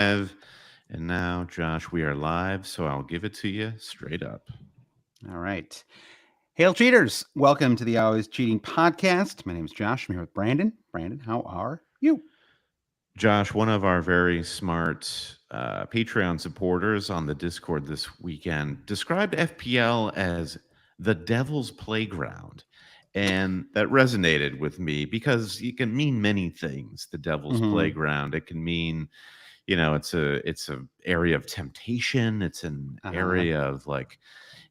And now, Josh, we are live, so I'll give it to you straight up. All right. Hail cheaters. Welcome to the Always Cheating podcast. My name is Josh. I'm here with Brandon. Brandon, how are you? Josh, one of our very smart Patreon supporters on the Discord this weekend described FPL as the devil's playground. And that resonated with me because it can mean many things. The devil's playground. It can mean, it's a area of temptation. It's an area of like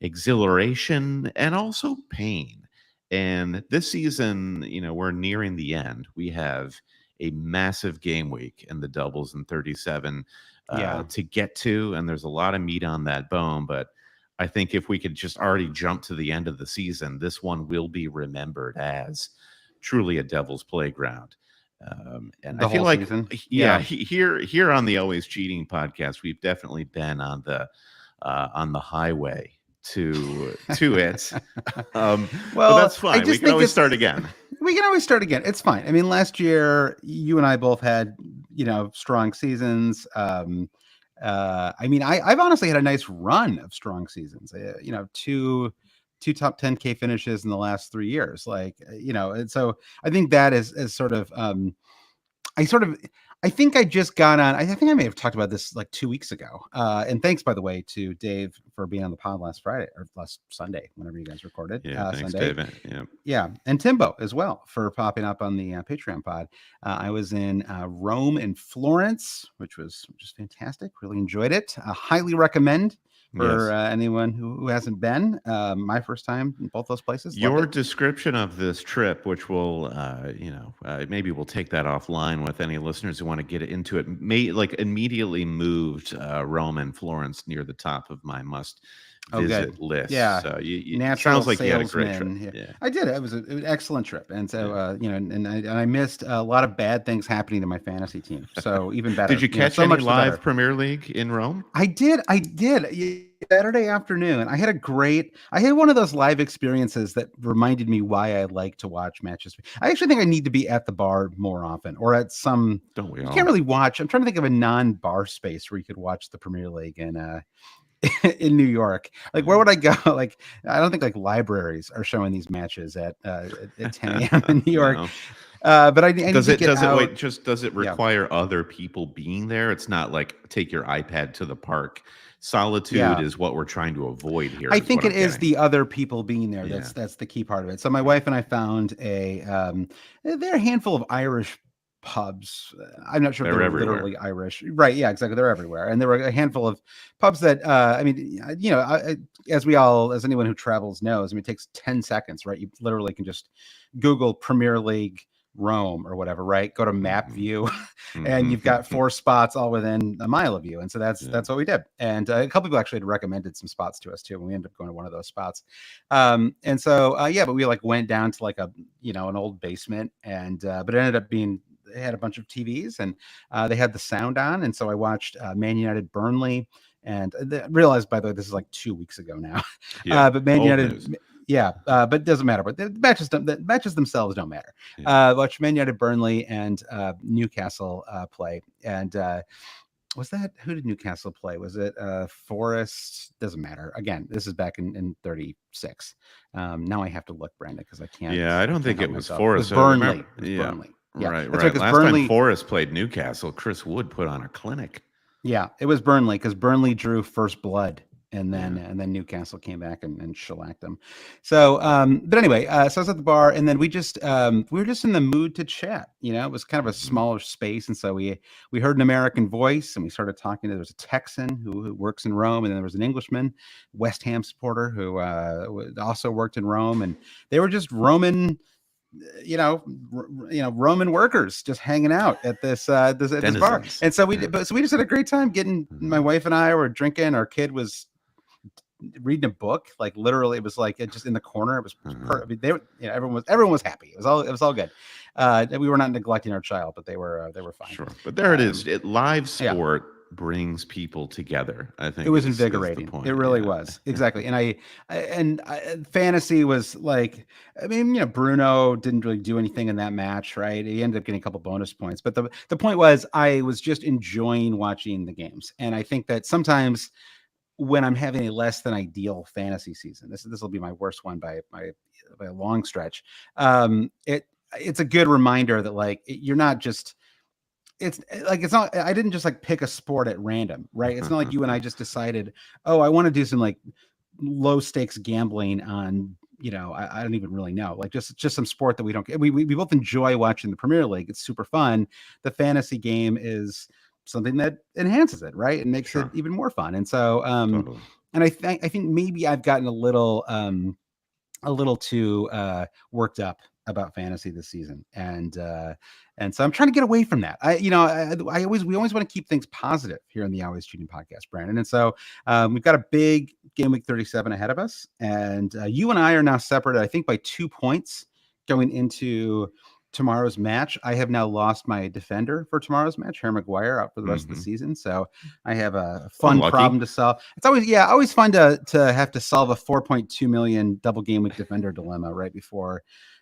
exhilaration and also pain. And this season, we're nearing the end. We have a massive game week in the doubles and 37 to get to, and there's a lot of meat on that bone. But I think if we could just already jump to the end of the season, this one will be remembered as truly a devil's playground. And I feel like, season. here on the Always Cheating podcast, we've definitely been on the highway to it. Well, but that's fine. We can always start again. We can always start again. It's fine. I mean, last year you and I both had, strong seasons. I mean, I've honestly had a nice run of strong seasons. Two top 10K finishes in the last 3 years. And so I think that is sort of I think I just got on. I think I may have talked about this like 2 weeks ago. And thanks, by the way, to Dave for being on the pod last Friday or last Sunday, whenever you guys recorded. Yeah, thanks, Sunday. Dave. Yeah, and Timbo as well for popping up on the Patreon pod. I was in Rome and Florence, which was just fantastic. Really enjoyed it. Highly recommend. For anyone who hasn't been, my first time in both those places. Your description of this trip, which will, maybe we'll take that offline with any listeners who want to get into it, immediately moved Rome and Florence near the top of my must-visit list. Yeah, so it sounds like you had a great trip. Yeah. I did. It was an excellent trip, and so I missed a lot of bad things happening to my fantasy team. So even better. Did you catch any live Premier League in Rome? I did. Saturday afternoon, I had one of those live experiences that reminded me why I like to watch matches. I actually think I need to be at the bar more often, or at some. Don't we all? You can't really watch. I'm trying to think of a non-bar space where you could watch the Premier League in New York. Like, where would I go? Like, I don't think like libraries are showing these matches at 10 a.m. in New York. No. But I need to get out. Does it require other people being there? It's not like take your iPad to the park. Solitude is what we're trying to avoid here. I think it is the other people being there. That's the key part of it. So my wife and I found there are a handful of Irish pubs. I'm not sure if they're literally Irish. Right. Yeah, exactly. They're everywhere. And there were a handful of pubs that, as anyone who travels knows, it takes 10 seconds, right? You literally can just Google Premier League Rome or whatever, right? Go to map view and you've got 4 spots all within a mile of you. And so that's what we did. And a couple people actually had recommended some spots to us too. And we ended up going to one of those spots. But we went down to an old basement and, but it ended up being, they had a bunch of TVs and they had the sound on. And so I watched Man United Burnley and realized, by the way, this is like 2 weeks ago now, but Man United news. But it doesn't matter. But the matches themselves don't matter. Watch Man United Burnley and Newcastle play. And was that, who did Newcastle play? Was it Forest? Doesn't matter. Again, this is back in 36. Now I have to look, Brandon, because I can't. Yeah, I don't think it was Forest. It was Burnley. Burnley. Yeah, right. Last time Forest played Newcastle, Chris Wood put on a clinic. Yeah, it was Burnley because Burnley drew first blood. And then Newcastle came back and shellacked them. So, but anyway, so I was at the bar, and then we were just in the mood to chat. It was kind of a smaller space, and so we heard an American voice, and we started talking. There was a Texan who works in Rome, and then there was an Englishman, West Ham supporter who also worked in Rome, and they were just Roman. Roman workers just hanging out at this bar, and so we just had a great time. My wife and I were drinking. Our kid was reading a book, like literally it was like just in the corner. It was everyone was happy. It was all good. We were not neglecting our child, but they were fine. Sure, but there it is. Live sport brings people together. I think it was is the invigorating. point. It really was. Exactly. And fantasy was like, I mean, Bruno didn't really do anything in that match, right? He ended up getting a couple bonus points, but the point was I was just enjoying watching the games. And I think that sometimes when I'm having a less than ideal fantasy season, this will be my worst one by a long stretch. It's a good reminder that like you're not just it's not I didn't just like pick a sport at random, right? It's not like you and I just decided, oh, I want to do some like low stakes gambling on, I don't even really know, like just some sport that we don't get. We both enjoy watching the Premier League. It's super fun. The fantasy game is something that enhances it, right? It makes it even more fun. And so Totally. and I think maybe I've gotten a little too worked up about fantasy this season, and so I'm trying to get away from that. We always want to keep things positive here on the Always Cheating podcast, Brandon. And so we've got a big game week 37 ahead of us, and you and I are now separated, I think, by 2 points going into tomorrow's match. I have now lost my defender for tomorrow's match, Harry Maguire, out for the rest of the season. So I have a fun problem to solve. It's always fun to have to solve a 4.2 million double game week defender dilemma right before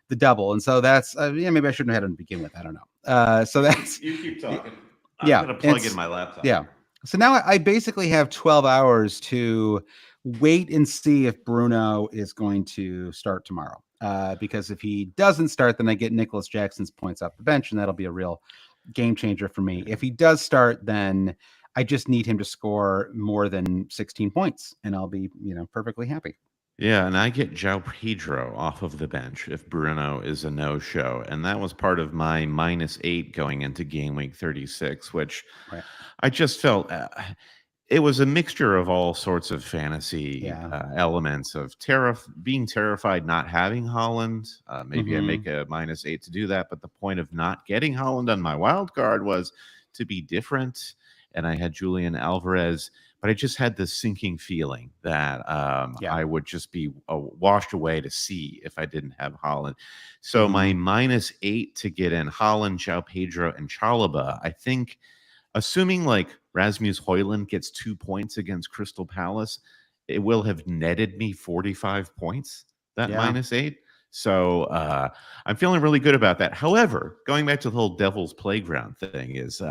the double. And so that's maybe I shouldn't have had it to begin with. I don't know. So that's you keep talking. I'm gonna plug in my laptop. Yeah. So now I basically have 12 hours to wait and see if Bruno is going to start tomorrow. Because if he doesn't start, then I get Nicholas Jackson's points off the bench, and that'll be a real game changer for me. If he does start, then I just need him to score more than 16 points, and I'll be, perfectly happy. Yeah, and I get João Pedro off of the bench if Bruno is a no-show. And that was part of my -8 going into game week 36, which I just felt it was a mixture of all sorts of fantasy elements of being terrified not having Haaland. Maybe I make a -8 to do that, but the point of not getting Haaland on my wild card was to be different. And I had Julian Alvarez, but I just had this sinking feeling that I would just be washed away to sea if I didn't have Haaland. So my -8 to get in Haaland, João Pedro, and Chalobah, I think, assuming like Rasmus Højlund gets 2 points against Crystal Palace, it will have netted me 45 points, that -8. So I'm feeling really good about that. However, going back to the whole Devil's Playground thing is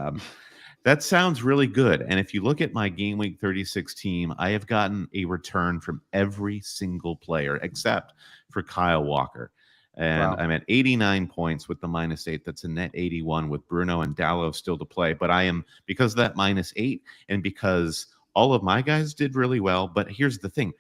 that sounds really good. And if you look at my game week 36 team, I have gotten a return from every single player except for Kyle Walker. And I'm at 89 points with the -8. That's a net 81 with Bruno and Dalot still to play. But I am, because of that -8 and because all of my guys did really well. But here's the thing.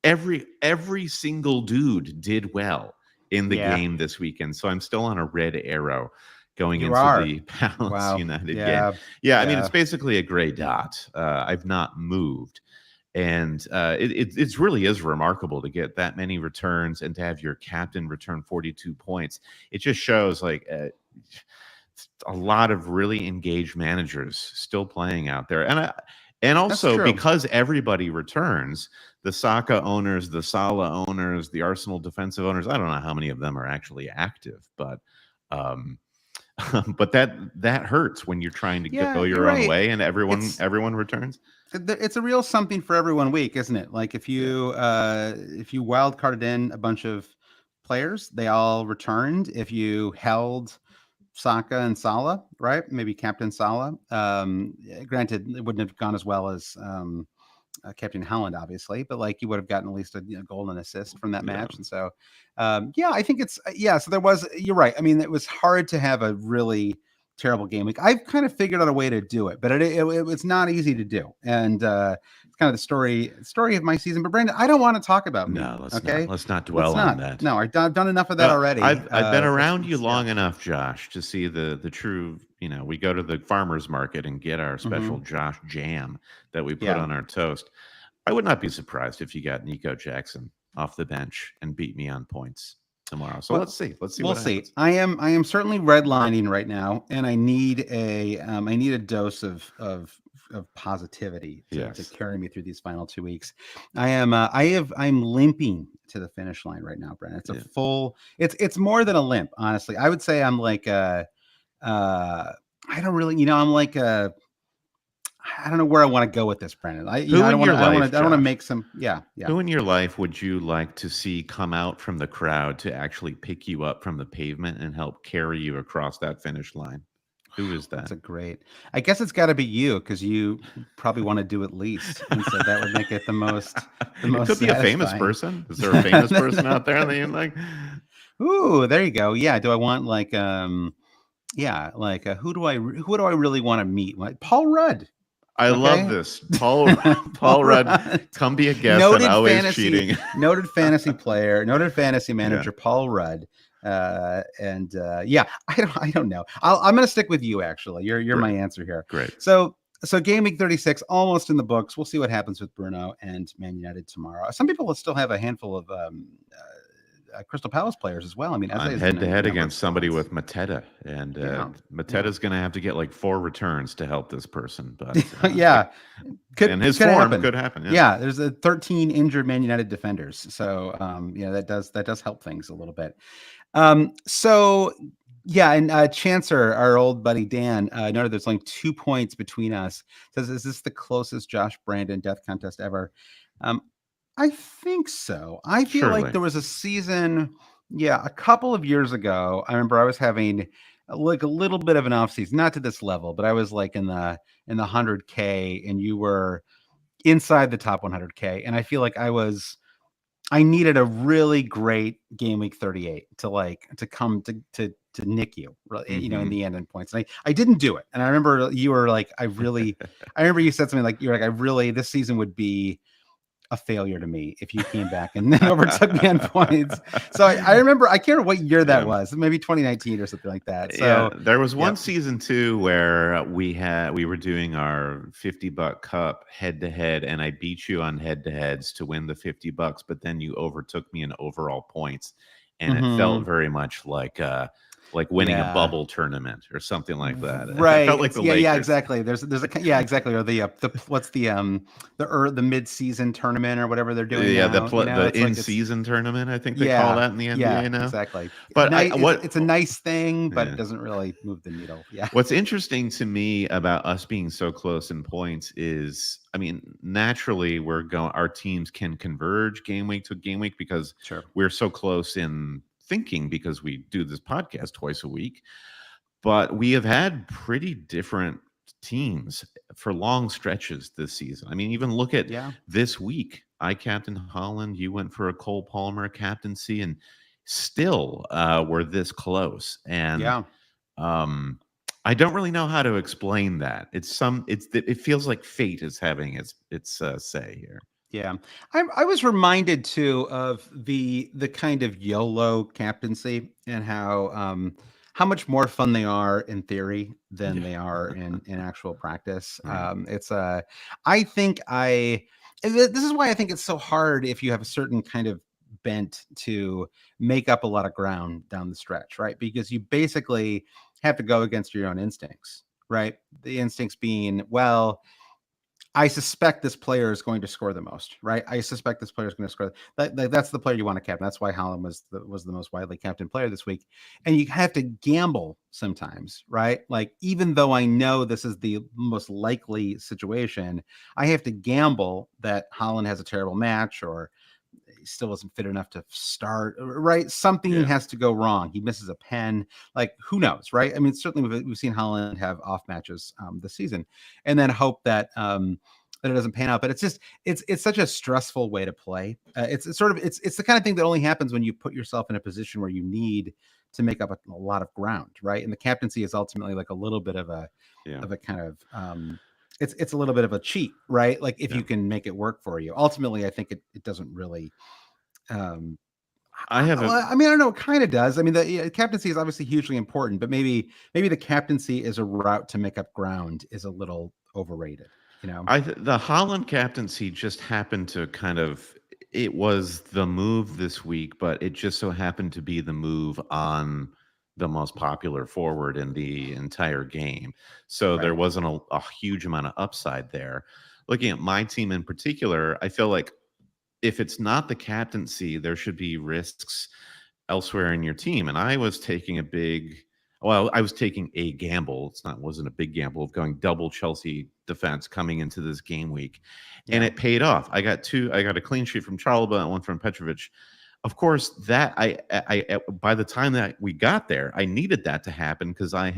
Every single dude did well in the game this weekend. So I'm still on a red arrow going into the Palace United game. Yeah, I mean, it's basically a gray dot. I've not moved. And it really is remarkable to get that many returns and to have your captain return 42 points. It just shows like a lot of really engaged managers still playing out there. And also because everybody returns, the Saka owners, the Salah owners, the Arsenal defensive owners, I don't know how many of them are actually active, but but that hurts when you're trying to go your own way and everyone returns. It's a real something for every 1 week, isn't it? Like if you wild carded in a bunch of players, they all returned. If you held Saka and Salah, right? Maybe Captain Salah. Granted, it wouldn't have gone as well as Captain Haaland, obviously, but like you would have gotten at least a goal and assist from that match. And so, I think it's so there was. You're right. I mean, it was hard to have a really terrible game week. I've kind of figured out a way to do it, but it's not easy to do. And it's kind of the story of my season. But Brandon, I don't want to talk about me. No, let's not dwell on that. No, I've done enough of that already. I've been around you long enough, Josh, to see the true. We go to the farmer's market and get our special Josh jam that we put on our toast. I would not be surprised if you got Nico Jackson off the bench and beat me on points tomorrow. So let's see. We'll see. I am certainly redlining right now, and I need a dose of positivity to carry me through these final 2 weeks. I'm limping to the finish line right now, Brent. It's more than a limp, honestly. I would say I'm like I don't really, I'm like I don't know where I want to go with this, Brandon. I Who in don't want your to. I don't life, want to. I don't want to Josh? make some. Yeah. Who in your life would you like to see come out from the crowd to actually pick you up from the pavement and help carry you across that finish line? Who is That's that? a great. I guess it's got to be you because you probably want to do it least, and so that would make it the most It could be a famous satisfying. person. Is there a famous person out there that you like? Ooh, there you go. Yeah. Do I want like yeah, like who do I really want to meet? Like Paul Rudd. I love Okay. this. Paul Rudd, Rudd. come be a guest on Noted Always fantasy, Cheating. noted fantasy player, noted fantasy Yeah, manager, Paul Rudd. And yeah, I don't know. I'm gonna stick with you actually. You're my great, answer here. great. So game week 36 almost in the books. We'll see what happens with Bruno and Man United tomorrow. Some people will still have a handful of Crystal Palace players as well. I mean, I'm Eze is head in to a head number of against somebody spots. with Mateta, and Yeah, Mateta's going to have to get like 4 returns to help this person. But yeah, and his could form happen. could happen. Yeah. Yeah, there's a 13 injured Man United defenders, so yeah, that does help things a little bit. So yeah, and Chancer, our old buddy Dan, noted there's only 2 points between us. Says, is this the closest Josh Brandon death contest ever? I think so. I feel like Surely. there was a season, yeah, a couple of years ago. I remember I was having like a little bit of an off season, not to this level, but I was like in the 100K, and you were inside the top 100K, and I feel like I needed a really great game week 38 to come to nick you, you know, in the end points. And I didn't do it. And I remember you were like, I remember you said something like, you're like, this season would be a failure to me if you came back and then overtook me on points. So I remember, I can't remember what year that was, maybe 2019 or something like that. So yeah, there was one season too where we were doing our $50 cup head to head, and I beat you on head to heads to win the $50, but then you overtook me in overall points, and it felt very much like winning a bubble tournament or something like that. Right. It felt like the Lakers. Yeah, exactly. There's a yeah, exactly. Or the what's the mid-season tournament or whatever they're doing. Yeah, now, the in-season tournament, I think they call that in the NBA now. Exactly. But it's a nice thing, but it doesn't really move the needle. Yeah. What's interesting to me about us being so close in points is, I mean, naturally our teams can converge game week to game week because we're so close in thinking, because we do this podcast twice a week. But we have had pretty different teams for long stretches this season. I mean, even look at this week. I captained Haaland. You went for a Cole Palmer captaincy, and still we're this close. And I don't really know how to explain that. It feels like fate is having its say here. Yeah, I was reminded too of the kind of YOLO captaincy and how much more fun they are in theory than they are in actual practice. It's I think this is why I think it's so hard if you have a certain kind of bent to make up a lot of ground down the stretch, right? Because you basically have to go against your own instincts, right? The instincts being, well, I suspect this player is going to score the most, right? I suspect this player is going to score. That's the player you want to captain. That's why Haaland was the most widely captained player this week. And you have to gamble sometimes, right? Like, even though I know this is the most likely situation, I have to gamble that Haaland has a terrible match, or he still isn't fit enough to start, right? Something has to go wrong. He misses a pen. Like, who knows, right? I mean, certainly we've seen Haaland have off matches this season, and then hope that that it doesn't pan out. But it's such a stressful way to play. It's the kind of thing that only happens when you put yourself in a position where you need to make up a lot of ground, right? And the captaincy is ultimately like a little bit of a kind of it's a little bit of a cheat, right? Like, if you can make it work for you. Ultimately, I think it doesn't really. I mean, I don't know. It kind of does. I mean, the captaincy is obviously hugely important, but maybe the captaincy as a route to make up ground is a little overrated. You know, the Haaland captaincy just happened to it was the move this week, but it just so happened to be the move on the most popular forward in the entire game. So there wasn't a huge amount of upside there. Looking at my team in particular, I feel like if it's not the captaincy, there should be risks elsewhere in your team. And I was taking a big Well, I was taking a gamble. Wasn't a big gamble of going double Chelsea defense coming into this game week, and Yeah. it paid off. I got a clean sheet from Chalobah and one from Petrovic. Of course, that by the time that we got there, I needed that to happen because I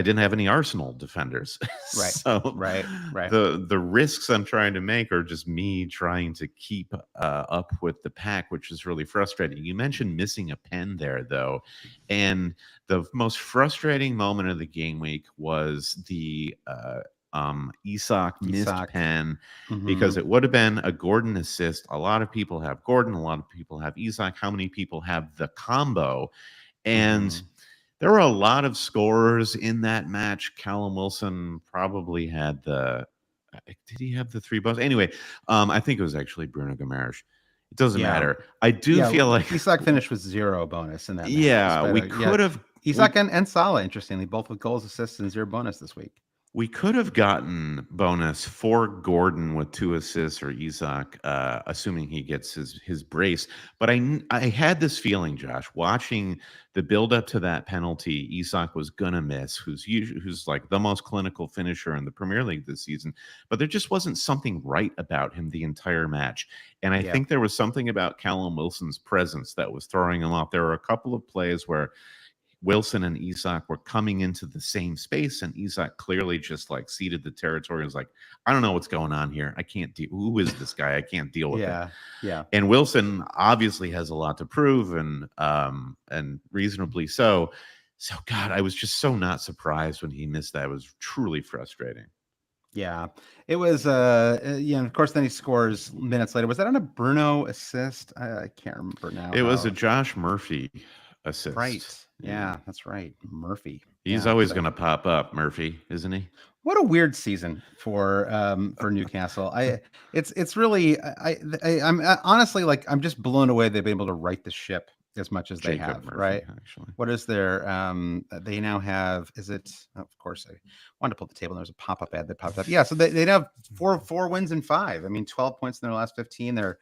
didn't have any Arsenal defenders. Right. So Right. the risks I'm trying to make are just me trying to keep up with the pack, which is really frustrating. You mentioned missing a pen there, though, and the most frustrating moment of the game week was the Isak missed Isak. pen, because Mhm. it would have been a Gordon assist. A lot of people have Gordon, a lot of people have Isak. How many people have the combo? And Mhm. there were a lot of scorers in that match. Callum Wilson probably had did he have the 3 bucks? Anyway, I think it was actually Bruno Guimaraes. It doesn't Yeah. matter. I do Yeah. feel like, Isak finished with 0 bonus in that match. yeah, Despite we yeah. could have Isak and Salah, interestingly, both with goals, assists, and 0 bonus this week. we could have gotten bonus for Gordon with 2 assists, or Isak, assuming he gets his brace. But I had this feeling, Josh, watching the build up to that penalty Isak was gonna miss, who's like the most clinical finisher in the Premier League this season. But there just wasn't something right about him the entire match. And I Yeah. think there was something about Callum Wilson's presence that was throwing him off. There were a couple of plays where Wilson and Isak were coming into the same space, and Isak clearly just like ceded the territory. It was like, I don't know what's going on here. I can't deal. Who is this guy? I can't deal with him. Yeah. And Wilson obviously has a lot to prove, and reasonably so. So, God, I was just so not surprised when he missed that. It was truly frustrating. Yeah. It was of course then he scores minutes later. Was that on a Bruno assist? I can't remember now. It was a Josh Murphy assist. Right. Yeah, that's right. Murphy. He's Yeah, always so going to pop up, Murphy, isn't he? what a weird season for Newcastle. It's really I'm honestly, like, I'm just blown away they've been able to right the ship as much as they Jacob have, Murphy, right? actually. What is their they now have, is it, oh, of course I wanted to pull the table and there's a pop-up ad that popped up. Yeah, so they have four wins and 5. I mean, 12 points in their last 15. They're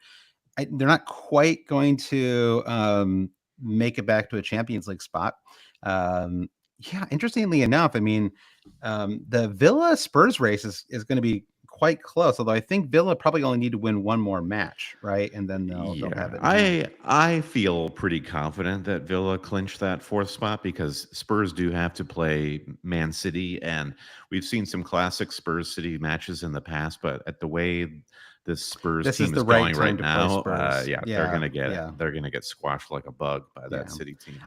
not quite going to make it back to a Champions League spot. Yeah, interestingly enough, I mean, the Villa Spurs race is going to be quite close. Although I think Villa probably only need to win one more match, right? And then they'll have it. I feel pretty confident that Villa clinched that 4th spot, because Spurs do have to play Man City, and we've seen some classic Spurs City matches in the past. But at the way this Spurs team is going right now, they're gonna get squashed like a bug by that City team.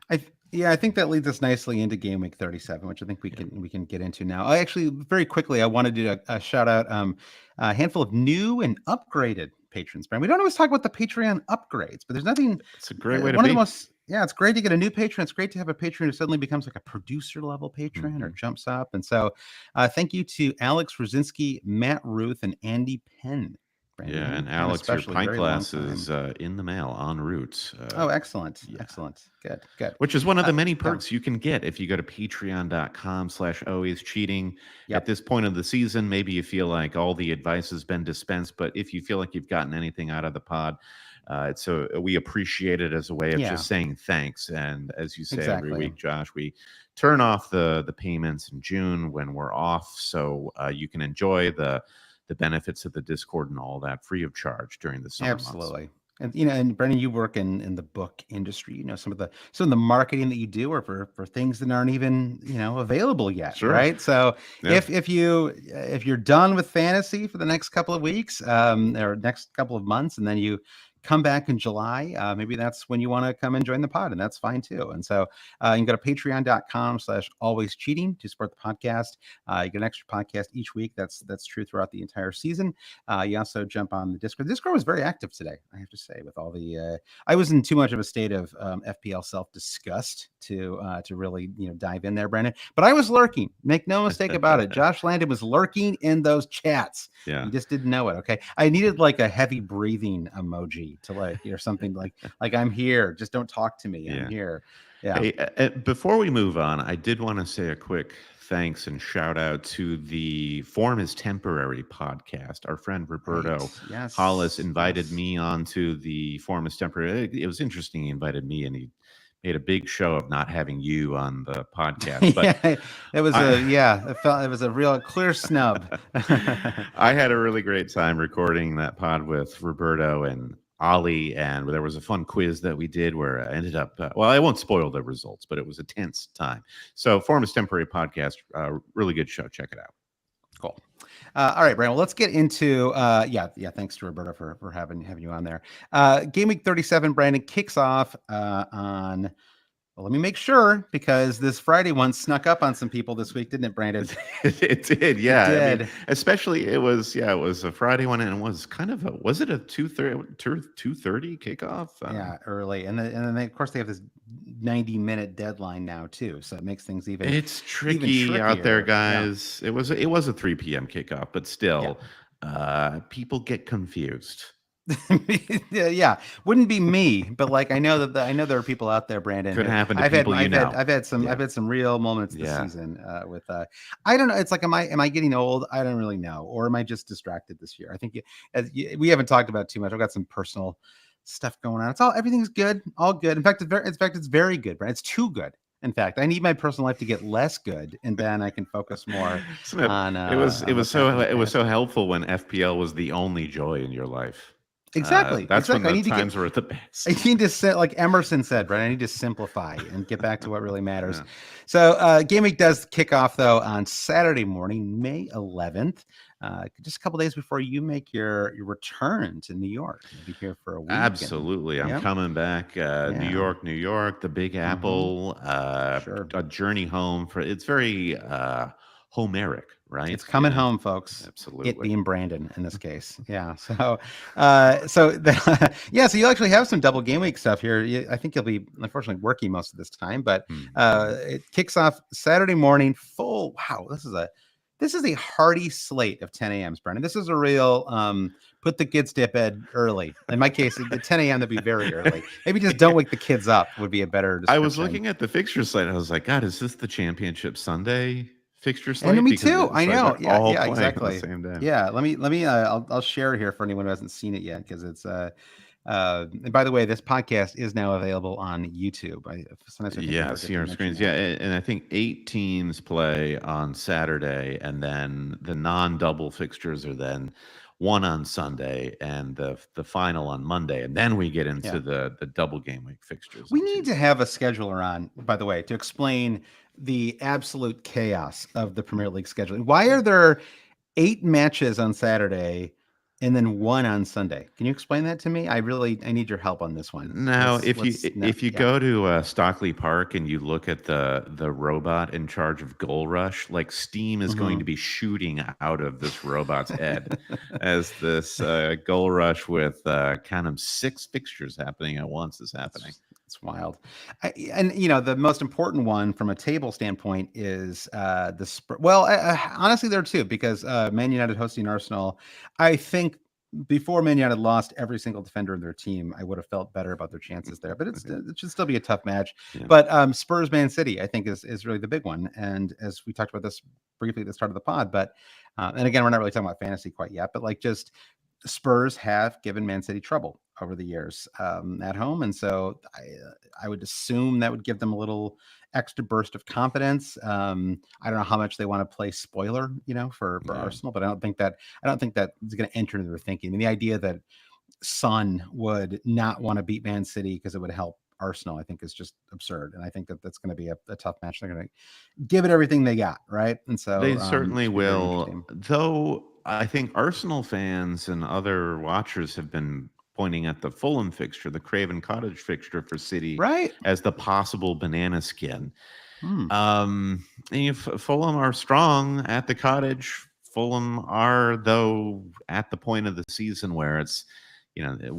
I think that leads us nicely into game week 37, which I think we can get into now. I actually, very quickly, I wanted to do a shout out a handful of new and upgraded patrons. Brian, we don't always talk about the Patreon upgrades, but there's nothing. It's a great way to one be. Of the most, yeah, it's great to get a new patron. It's great to have a patron who suddenly becomes like a producer level patron or jumps up. And so thank you to Alex Rosinski, Matt Ruth, and Andy Penn. Brandon, yeah, and Alex, your pint glass is in the mail en route. Oh, excellent. Yeah. Excellent. Good. Which is one of the many perks you can get if you go to patreon.com/alwayscheating. At this point of the season, maybe you feel like all the advice has been dispensed, but if you feel like you've gotten anything out of the pod, we appreciate it as a way of just saying thanks. And as you say every week, Josh, we turn off the payments in June when we're off, so you can enjoy the benefits of the Discord and all that free of charge during the summer months. And and Brendan, you work in the book industry. Some of the marketing that you do are for things that aren't even available yet, right? So if you're done with fantasy for the next couple of weeks or next couple of months, and then you come back in July, maybe that's when you want to come and join the pod, and that's fine too. And so you can go to patreon.com/alwayscheating to support the podcast. You get an extra podcast each week. That's true throughout the entire season. You also jump on the Discord. The Discord was very active today, I have to say, with all the I was in too much of a state of FPL self-disgust to really dive in there, Brandon. But I was lurking. Make no mistake about it. Josh Landon was lurking in those chats. Yeah. You just didn't know it. Okay. I needed like a heavy breathing emoji to something like I'm here. Just don't talk to me. I'm here. Yeah. Hey, before we move on, I did want to say a quick thanks and shout out to the Form is Temporary podcast. Our friend Roberto Hollis invited me onto the Form is Temporary. It was interesting. He invited me and he made a big show of not having you on the podcast, but it was it was a real clear snub. I had a really great time recording that pod with Roberto and Ollie, and there was a fun quiz that we did where I ended up, well, I won't spoil the results, but it was a tense time. So Form is Temporary podcast, really good show. Check it out. Cool. All right, Brian. Well, let's get into thanks to Roberto for having you on there. Game week 37, Brandon, kicks off on. Well, let me make sure, because this Friday one snuck up on some people this week, didn't it, Brandon? It did, yeah. It did. I mean, especially it was a Friday one, and it was kind of was it a 2:30 kickoff? Yeah, early, and then of course they have this 90-minute deadline now too, so it makes things even. It's tricky out there, guys. Yeah. It was a 3 p.m. kickoff, but still, people get confused. Yeah, wouldn't be me, but like I know there are people out there, Brandon. Could happen to I've people I've had some real moments this season with I don't know. It's like am I getting old? I don't really know, or am I just distracted this year? I think we haven't talked about too much. I've got some personal stuff going on. Everything's good, all good. In fact, it's very good, Brandon. It's too good. In fact, I need my personal life to get less good, and then I can focus more on. It was so helpful when FPL was the only joy in your life. Exactly. That's when the times were at the best. I need to like Emerson said, right? I need to simplify and get back to what really matters. Yeah. So game week does kick off though on Saturday morning, May 11th. Just a couple days before you make your return to New York. You'll be here for a week. Absolutely. I'm coming back. New York, the Big Apple, a journey home it's very Homeric, right? It's coming home, folks. Absolutely. It being Brandon in this case. Yeah. So you actually have some double game week stuff here. I think you'll be unfortunately working most of this time, but it kicks off Saturday morning full. Wow. This is a hearty slate of 10 a.m.s, Brandon. This is a real put the kids to bed early. In my case, at 10 a.m. that'd be very early. Maybe just don't wake the kids up would be a better description. I was looking at the fixture slate. I was like, God, is this the championship Sunday fixture slate? And me too. I know. Yeah, exactly. The same day. Yeah. Let me. I'll share here for anyone who hasn't seen it yet, because it's and by the way, this podcast is now available on YouTube. See our screens. Yeah, and I think 8 teams play on Saturday, and then the non-double fixtures are then one on Sunday and the final on Monday, and then we get into the double game week fixtures. We need to have a scheduler on, by the way, to explain the absolute chaos of the Premier League scheduling. Why are there 8 matches on Saturday and then 1 on Sunday? Can you explain that to me? I need your help on this one. Now, if you go to Stockley Park and you look at the robot in charge of Goal Rush, like steam is going to be shooting out of this robot's head as this Goal Rush with kind of 6 fixtures happening at once is happening. It's wild. The most important one from a table standpoint is the Spurs. Well, honestly, there are 2, because Man United hosting Arsenal. I think before Man United lost every single defender in their team, I would have felt better about their chances there. But it should still be a tough match. Yeah. But Spurs Man City, I think, is really the big one. And as we talked about this briefly at the start of the pod, but and again, we're not really talking about fantasy quite yet, but like just Spurs have given Man City trouble over the years at home, and so I would assume that would give them a little extra burst of confidence. I don't know how much they want to play spoiler, for Arsenal, but I don't think that is going to enter into their thinking. I mean, the idea that Son would not want to beat Man City because it would help Arsenal, I think, is just absurd, and I think that that's going to be a tough match. They're going to give it everything they got, right? And so they certainly will. Though I think Arsenal fans and other watchers have been pointing at the Fulham fixture, the Craven Cottage fixture for City, right, as the possible banana skin. And Fulham are strong at the Cottage. Fulham are, though, at the point of the season where it's,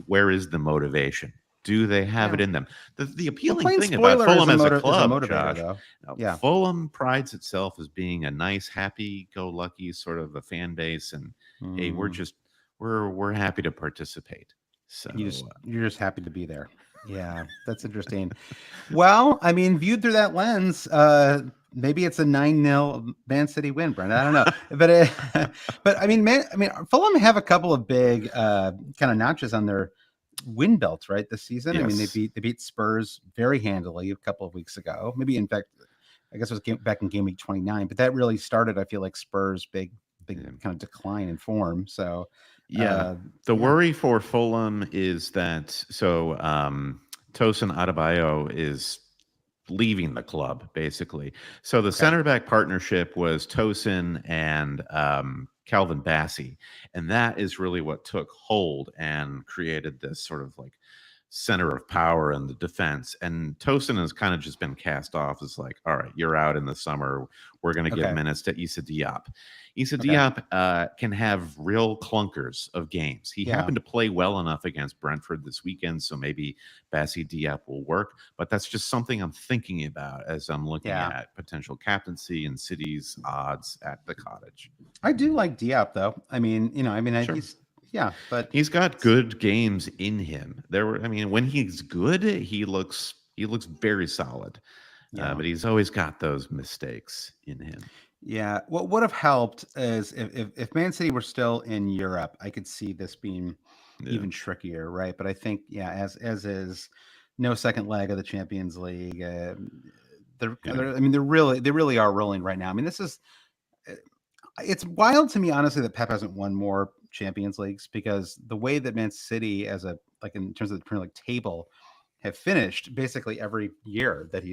where is the motivation? Do they have it in them? The appealing thing about Fulham as a club, Josh, Fulham prides itself as being a nice, happy-go-lucky sort of a fan base, and hey, we're happy to participate. So you're just happy to be there. Yeah, that's interesting. Well, I mean, viewed through that lens, maybe it's a 9-0 Man City win, Brent. I don't know, but I mean, Fulham have a couple of big kind of notches on their win belts, right, this season. I mean, Yes. they beat Spurs very handily a couple of weeks ago. Maybe in fact, I guess it was back in game week 29, but that really started, I feel like, Spurs' big Yeah. kind of decline in form. So, Yeah. The yeah, worry for Fulham is that Tosin Adebayo is leaving the club, basically. So the okay, center back partnership was Tosin and Calvin Bassey. And that is really what took hold and created this sort of like center of power in the defense. And Tosin has kind of just been cast off as like, all right, you're out in the summer. We're going to give okay, minutes to Issa Diop. Issa okay, Diop can have real clunkers of games. He yeah, happened to play well enough against Brentford this weekend, so maybe Bassi Diop will work. But that's just something I'm thinking about as I'm looking yeah. at potential captaincy and City's odds at the Cottage. I do like Diop though. I mean, Sure. he's yeah, but He's got good games in him. I mean, when he's good, he looks very solid. yeah. But he's always got those mistakes in him. Yeah, what would have helped is if Man City were still in Europe, I could see this being Yeah. even trickier, right? But I think, yeah, as is no second leg of the Champions League. Yeah. I mean, they really are rolling right now. I mean, this is uh, it's wild to me, honestly, that Pep hasn't won more Champions Leagues because the way that Man City, as a like in terms of the Premier League table, have finished basically every year but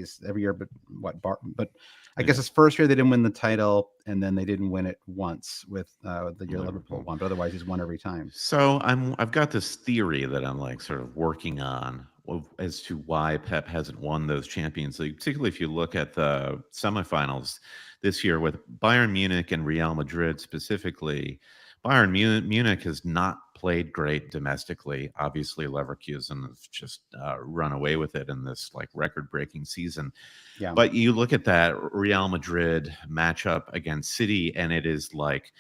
but I guess Yeah. his first year they didn't win the title, and then they didn't win it once with the year Liverpool Liverpool. won, but otherwise he's won every time. So I've got this theory that I'm like sort of working on as to why Pep hasn't won those Champions League, particularly if you look at the semifinals this year with Bayern Munich and Real Madrid specifically. Bayern Munich has not played great domestically. Obviously, Leverkusen has just run away with it in this like record-breaking season. Yeah. But you look at that Real Madrid matchup against City, and it is like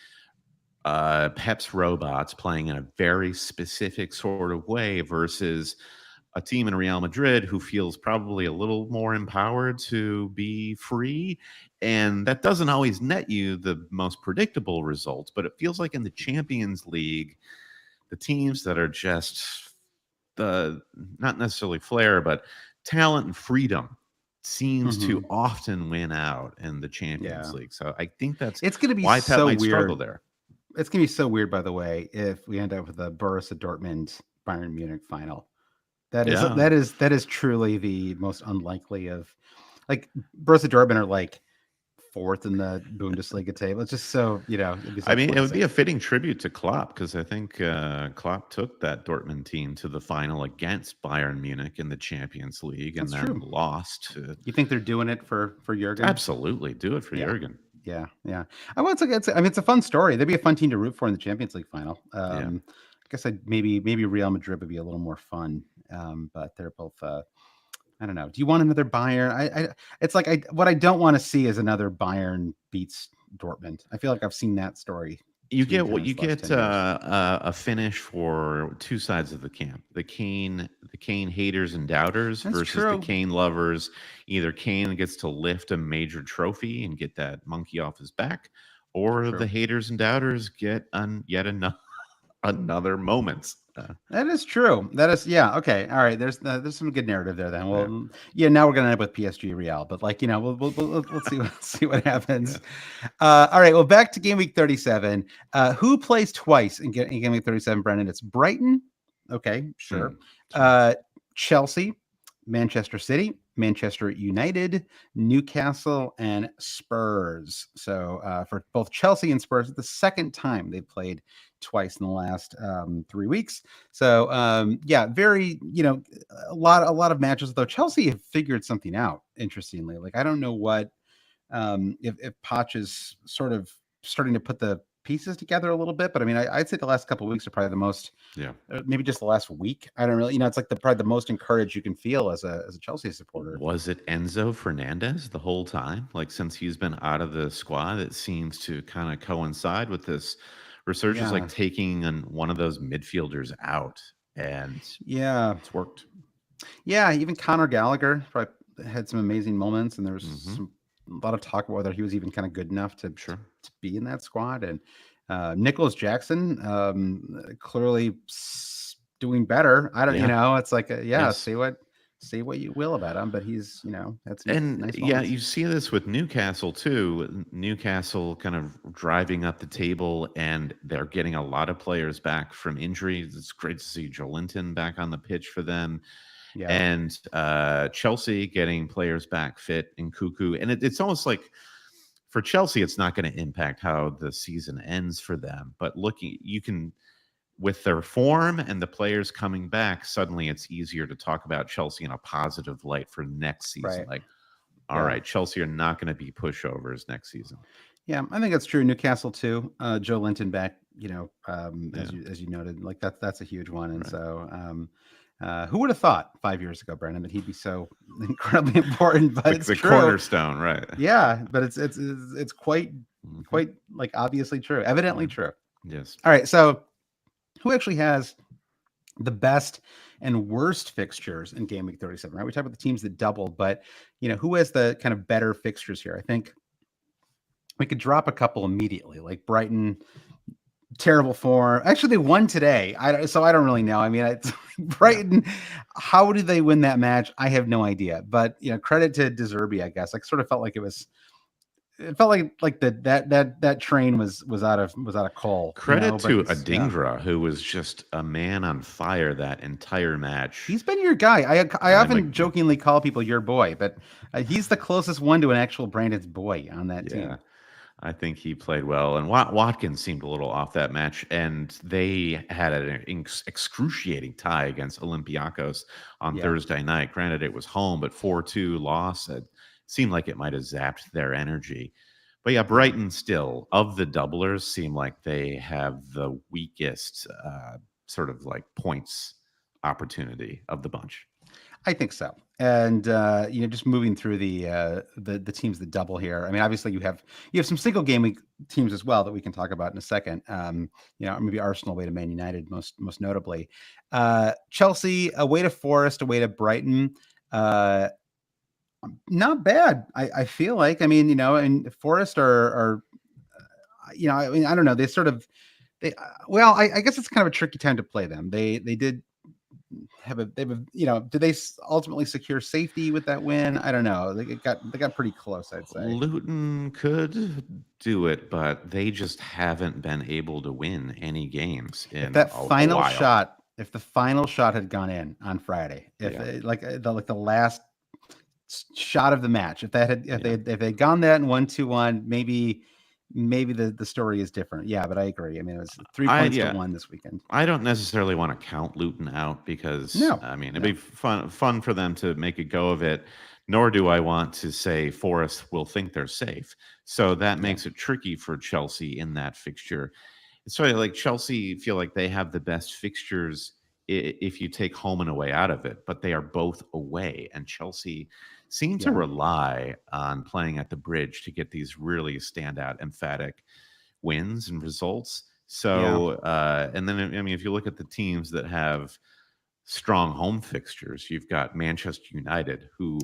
Pep's robots playing in a very specific sort of way versus a team in Real Madrid who feels probably a little more empowered to be free. And that doesn't always net you the most predictable results, but it feels like in the Champions League, the teams that are just the not necessarily flair, but talent and freedom seems to Hmm. often win out in the Champions Yeah, League. So I think that's it's gonna be why Pep so might struggle weird. there. It's gonna be so weird, by the way, if we end up with a Borussia Dortmund Bayern Munich final. Yeah. That is truly the most unlikely of, like, Borussia Dortmund are like fourth in the Bundesliga table. It's just so, it'd be I so mean, it would be classic. a fitting tribute to Klopp because I think Klopp took that Dortmund team to the final against Bayern Munich in the Champions League and That's then true. lost. You think they're doing it for Jurgen? Absolutely. Do it for Yeah. Jurgen. Yeah, yeah. I mean, it's a fun story. They'd be a fun team to root for in the Champions League final. Yeah. I guess maybe Real Madrid would be a little more fun. But they're both. I don't know. Do you want another Bayern? It's like what I don't want to see is another Bayern beats Dortmund. I feel like I've seen that story You too many get what times you the last get 10 years. a finish for two sides of the camp: the Kane haters and doubters That's versus the true. Kane lovers. Either Kane gets to lift a major trophy and get that monkey off his back, or the True. haters and doubters get yet another moment. That is true. That is, yeah. Okay. All right. There's some good narrative there then. Well, Yeah, yeah. Now we're gonna end up with PSG Real, but like, we'll see see what yeah. happens. All right. Well, back to game week 37. Who plays twice in game week 37, Brendan? It's Brighton. Okay, sure. Sure. Chelsea, Manchester City, Manchester United, Newcastle, and Spurs. So for both Chelsea and Spurs, it's the second time they played twice in the last 3 weeks. So yeah, very a lot of matches. Though Chelsea have figured something out. Interestingly, like I don't know what if Poch is sort of starting to put the pieces together a little bit, but I mean, I'd say the last couple of weeks are probably the most, Yeah. maybe just the last week. I don't really, it's like probably the most encouraged you can feel as a Chelsea supporter. Was it Enzo Fernandez the whole time? Like since he's been out of the squad, it seems to kind of coincide with this resurgence, like Yeah, taking one of those midfielders out, and yeah, it's worked. yeah. Even Conor Gallagher probably had some amazing moments, and there was Hmm. a lot of talk about whether he was even kind of good enough Sure. to be in that squad. And Nicholas Jackson clearly doing better. I don't, it's like, Yes. say what you will about him, but he's, had some And nice yeah, moments. you see this with Newcastle too. Newcastle kind of driving up the table, and they're getting a lot of players back from injuries. It's great to see Joelinton back on the pitch for them. Yeah. And Chelsea getting players back fit in Cuckoo. And it's almost like for Chelsea, it's not going to impact how the season ends for them. But you can, with their form and the players coming back, suddenly it's easier to talk about Chelsea in a positive light for next season. Right. Like, all right, Chelsea are not going to be pushovers next season. Yeah, I think that's true. Newcastle too. Joelinton back, as you noted, like that's a huge one. And so, who would have thought 5 years ago, Brandon, that he'd be so incredibly important? But it's the true. Cornerstone, right? Yeah, but it's quite like obviously true, evidently true. Yes. All right, so who actually has the best and worst fixtures in game week 37? Right, we talked about the teams that doubled, but who has the kind of better fixtures here? I think we could drop a couple immediately, like Brighton. Terrible form. Actually, they won today. So I don't really know. I mean, Brighton. How did they win that match? I have no idea. But credit to De Zerbi, I guess. I sort of felt like it felt like that train was out of coal. Credit to Adingra, who was just a man on fire that entire match. He's been your guy. I often jokingly call people your boy, but he's the closest one to an actual Brandon's boy on that team. I think he played well, and Watkins seemed a little off that match, and they had an excruciating tie against Olympiacos on Thursday night. Granted, it was home, but 4-2 loss. It seemed like it might have zapped their energy. But yeah, Brighton still, of the doublers, seem like they have the weakest sort of like points opportunity of the bunch. I think so. And just moving through the teams that double here. I mean, obviously you have some single game week teams as well that we can talk about in a second. Maybe Arsenal away to Man United, most notably. Chelsea away to Forest, away to Brighton. Not bad. I feel like. I mean, and Forest are I mean, I don't know. They sort of I guess it's kind of a tricky time to play them. They did did they ultimately secure safety with that win? I don't know. They got pretty close, I'd say. Luton could do it, but they just haven't been able to win any games in a while. If the final shot had gone in on Friday, the last shot of the match, if they'd gone that and 1-2-1, maybe the story is different. Yeah, but I agree. I mean, it was 3 points to 1 this weekend. I don't necessarily want to count Luton out because it'd be fun for them to make a go of it. Nor do I want to say Forest will think they're safe. So that makes it tricky for Chelsea in that fixture. So like Chelsea feel like they have the best fixtures if you take home and away out of it, but they are both away, and Chelsea seem to rely on playing at the Bridge to get these really standout, emphatic wins and results. So, and then, I mean, if you look at the teams that have strong home fixtures, you've got Manchester United, who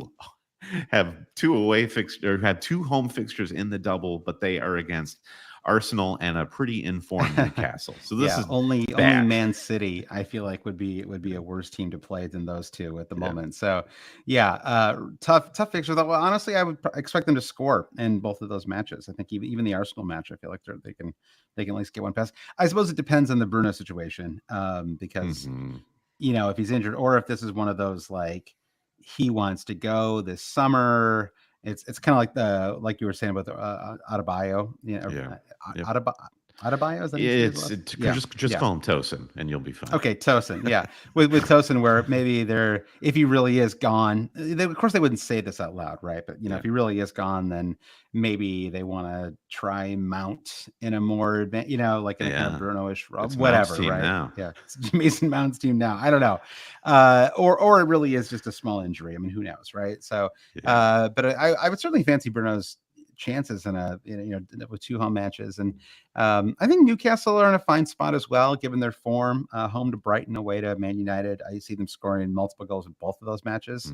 have had 2 home fixtures in the double, but they are against Arsenal and a pretty informed Newcastle. So this is only Man City, I feel like would be a worse team to play than those two at the moment. So tough fixture. Though honestly, I would expect them to score in both of those matches. I think even the Arsenal match, I feel like they can at least get one pass. I suppose it depends on the Bruno situation, because if he's injured or if this is one of those like he wants to go this summer. It's kind of like you were saying about the Adebayo. Adebayo, is that just call him Tosin and you'll be fine. Okay, Tosin. Yeah, with Tosin, where maybe if he really is gone, of course they wouldn't say this out loud, right? But if he really is gone, then maybe they want to try Mount in a more, like in a kind of Bruno-ish, whatever, right? Now. Yeah, it's Mason Mount's team now. I don't know, or it really is just a small injury. I mean, who knows, right? So, but I would certainly fancy Bruno's chances with 2 home matches. And I think Newcastle are in a fine spot as well, given their form. Home to Brighton, away to Man United. I see them scoring multiple goals in both of those matches.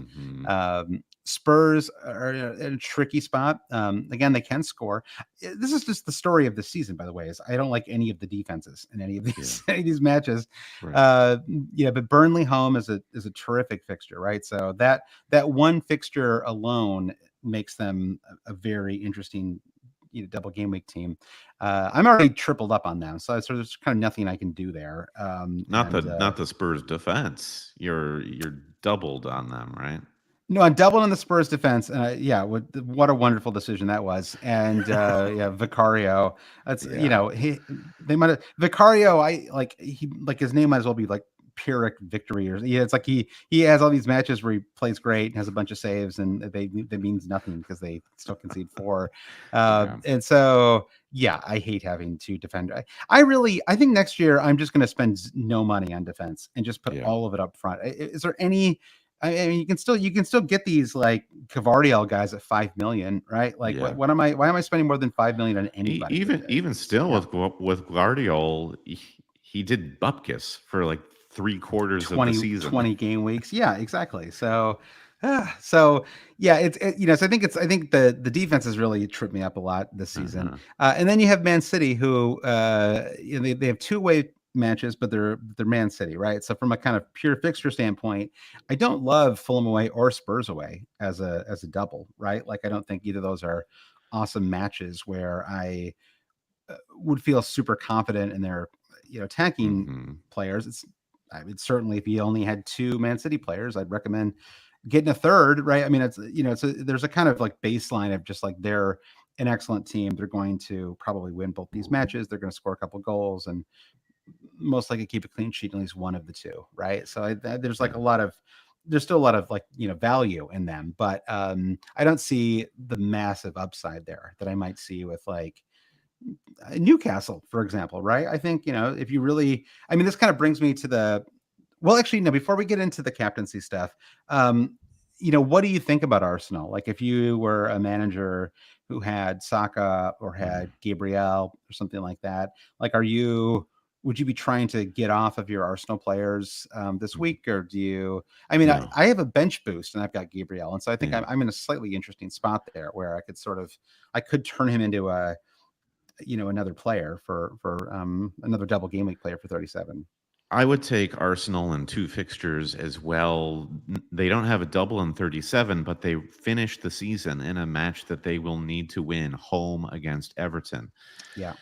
Spurs are in a tricky spot. Again, they can score. This is just the story of the season, by the way. Is I don't like any of the defenses in any of these any of these matches. Right. But Burnley home is a terrific fixture, right? So that one fixture alone makes them a very interesting double game week team. I'm already tripled up on them, so there's kind of nothing I can do there. Not the Spurs defense. You're doubled on them, right? No, I'm doubled on the Spurs defense. What a wonderful decision that was. And Vicario. That's they might have Vicario. His name might as well be like Pyrrhic Victory, or it's like he has all these matches where he plays great and has a bunch of saves, and that means nothing because they still concede 4. And so I hate having to defend. I think next year I'm just going to spend no money on defense and just put all of it up front. Is there any? I mean, you can still get these like Kvaratskhelia guys at 5 million, right? Like, why am I spending more than 5 million on anybody? Even still with Guardiola, he did Bupkis for like 3/4 of the season, 20 game weeks. Yeah, exactly. So So I think the defense has really tripped me up a lot this season. And then you have Man City, who they have two-way matches, but they're Man City, right? So from a kind of pure fixture standpoint, I don't love Fulham away or Spurs away as a double, right? Like I don't think either of those are awesome matches where I would feel super confident in their attacking players. It's certainly if you only had two Man City players, I'd recommend getting a third, right? I mean, there's a kind of like baseline of just like they're an excellent team. They're going to probably win both these matches. They're going to score a couple goals and most likely keep a clean sheet in at least one of the two, right? So there's still a lot of like value in them, but I don't see the massive upside there that I might see with like Newcastle, for example, right? I think if you really, this kind of brings me to before we get into the captaincy stuff, what do you think about Arsenal? Like if you were a manager who had Saka or had Gabriel or something like that, like would you be trying to get off of your Arsenal players this week, or do you? No. I have a bench boost and I've got Gabriel, and so I think I'm in a slightly interesting spot there where I could turn him into another player for another double game week player for 37. I would take Arsenal in two fixtures as well. They don't have a double in 37, but they finished the season in a match that they will need to win, home against Everton. Yeah.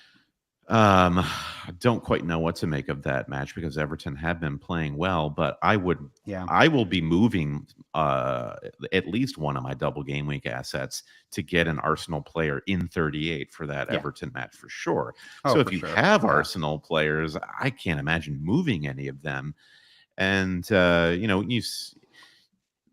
I don't quite know what to make of that match because Everton have been playing well, but I will be moving at least one of my double game week assets to get an Arsenal player in 38 for that Everton match for sure. So if you have Arsenal players, I can't imagine moving any of them. And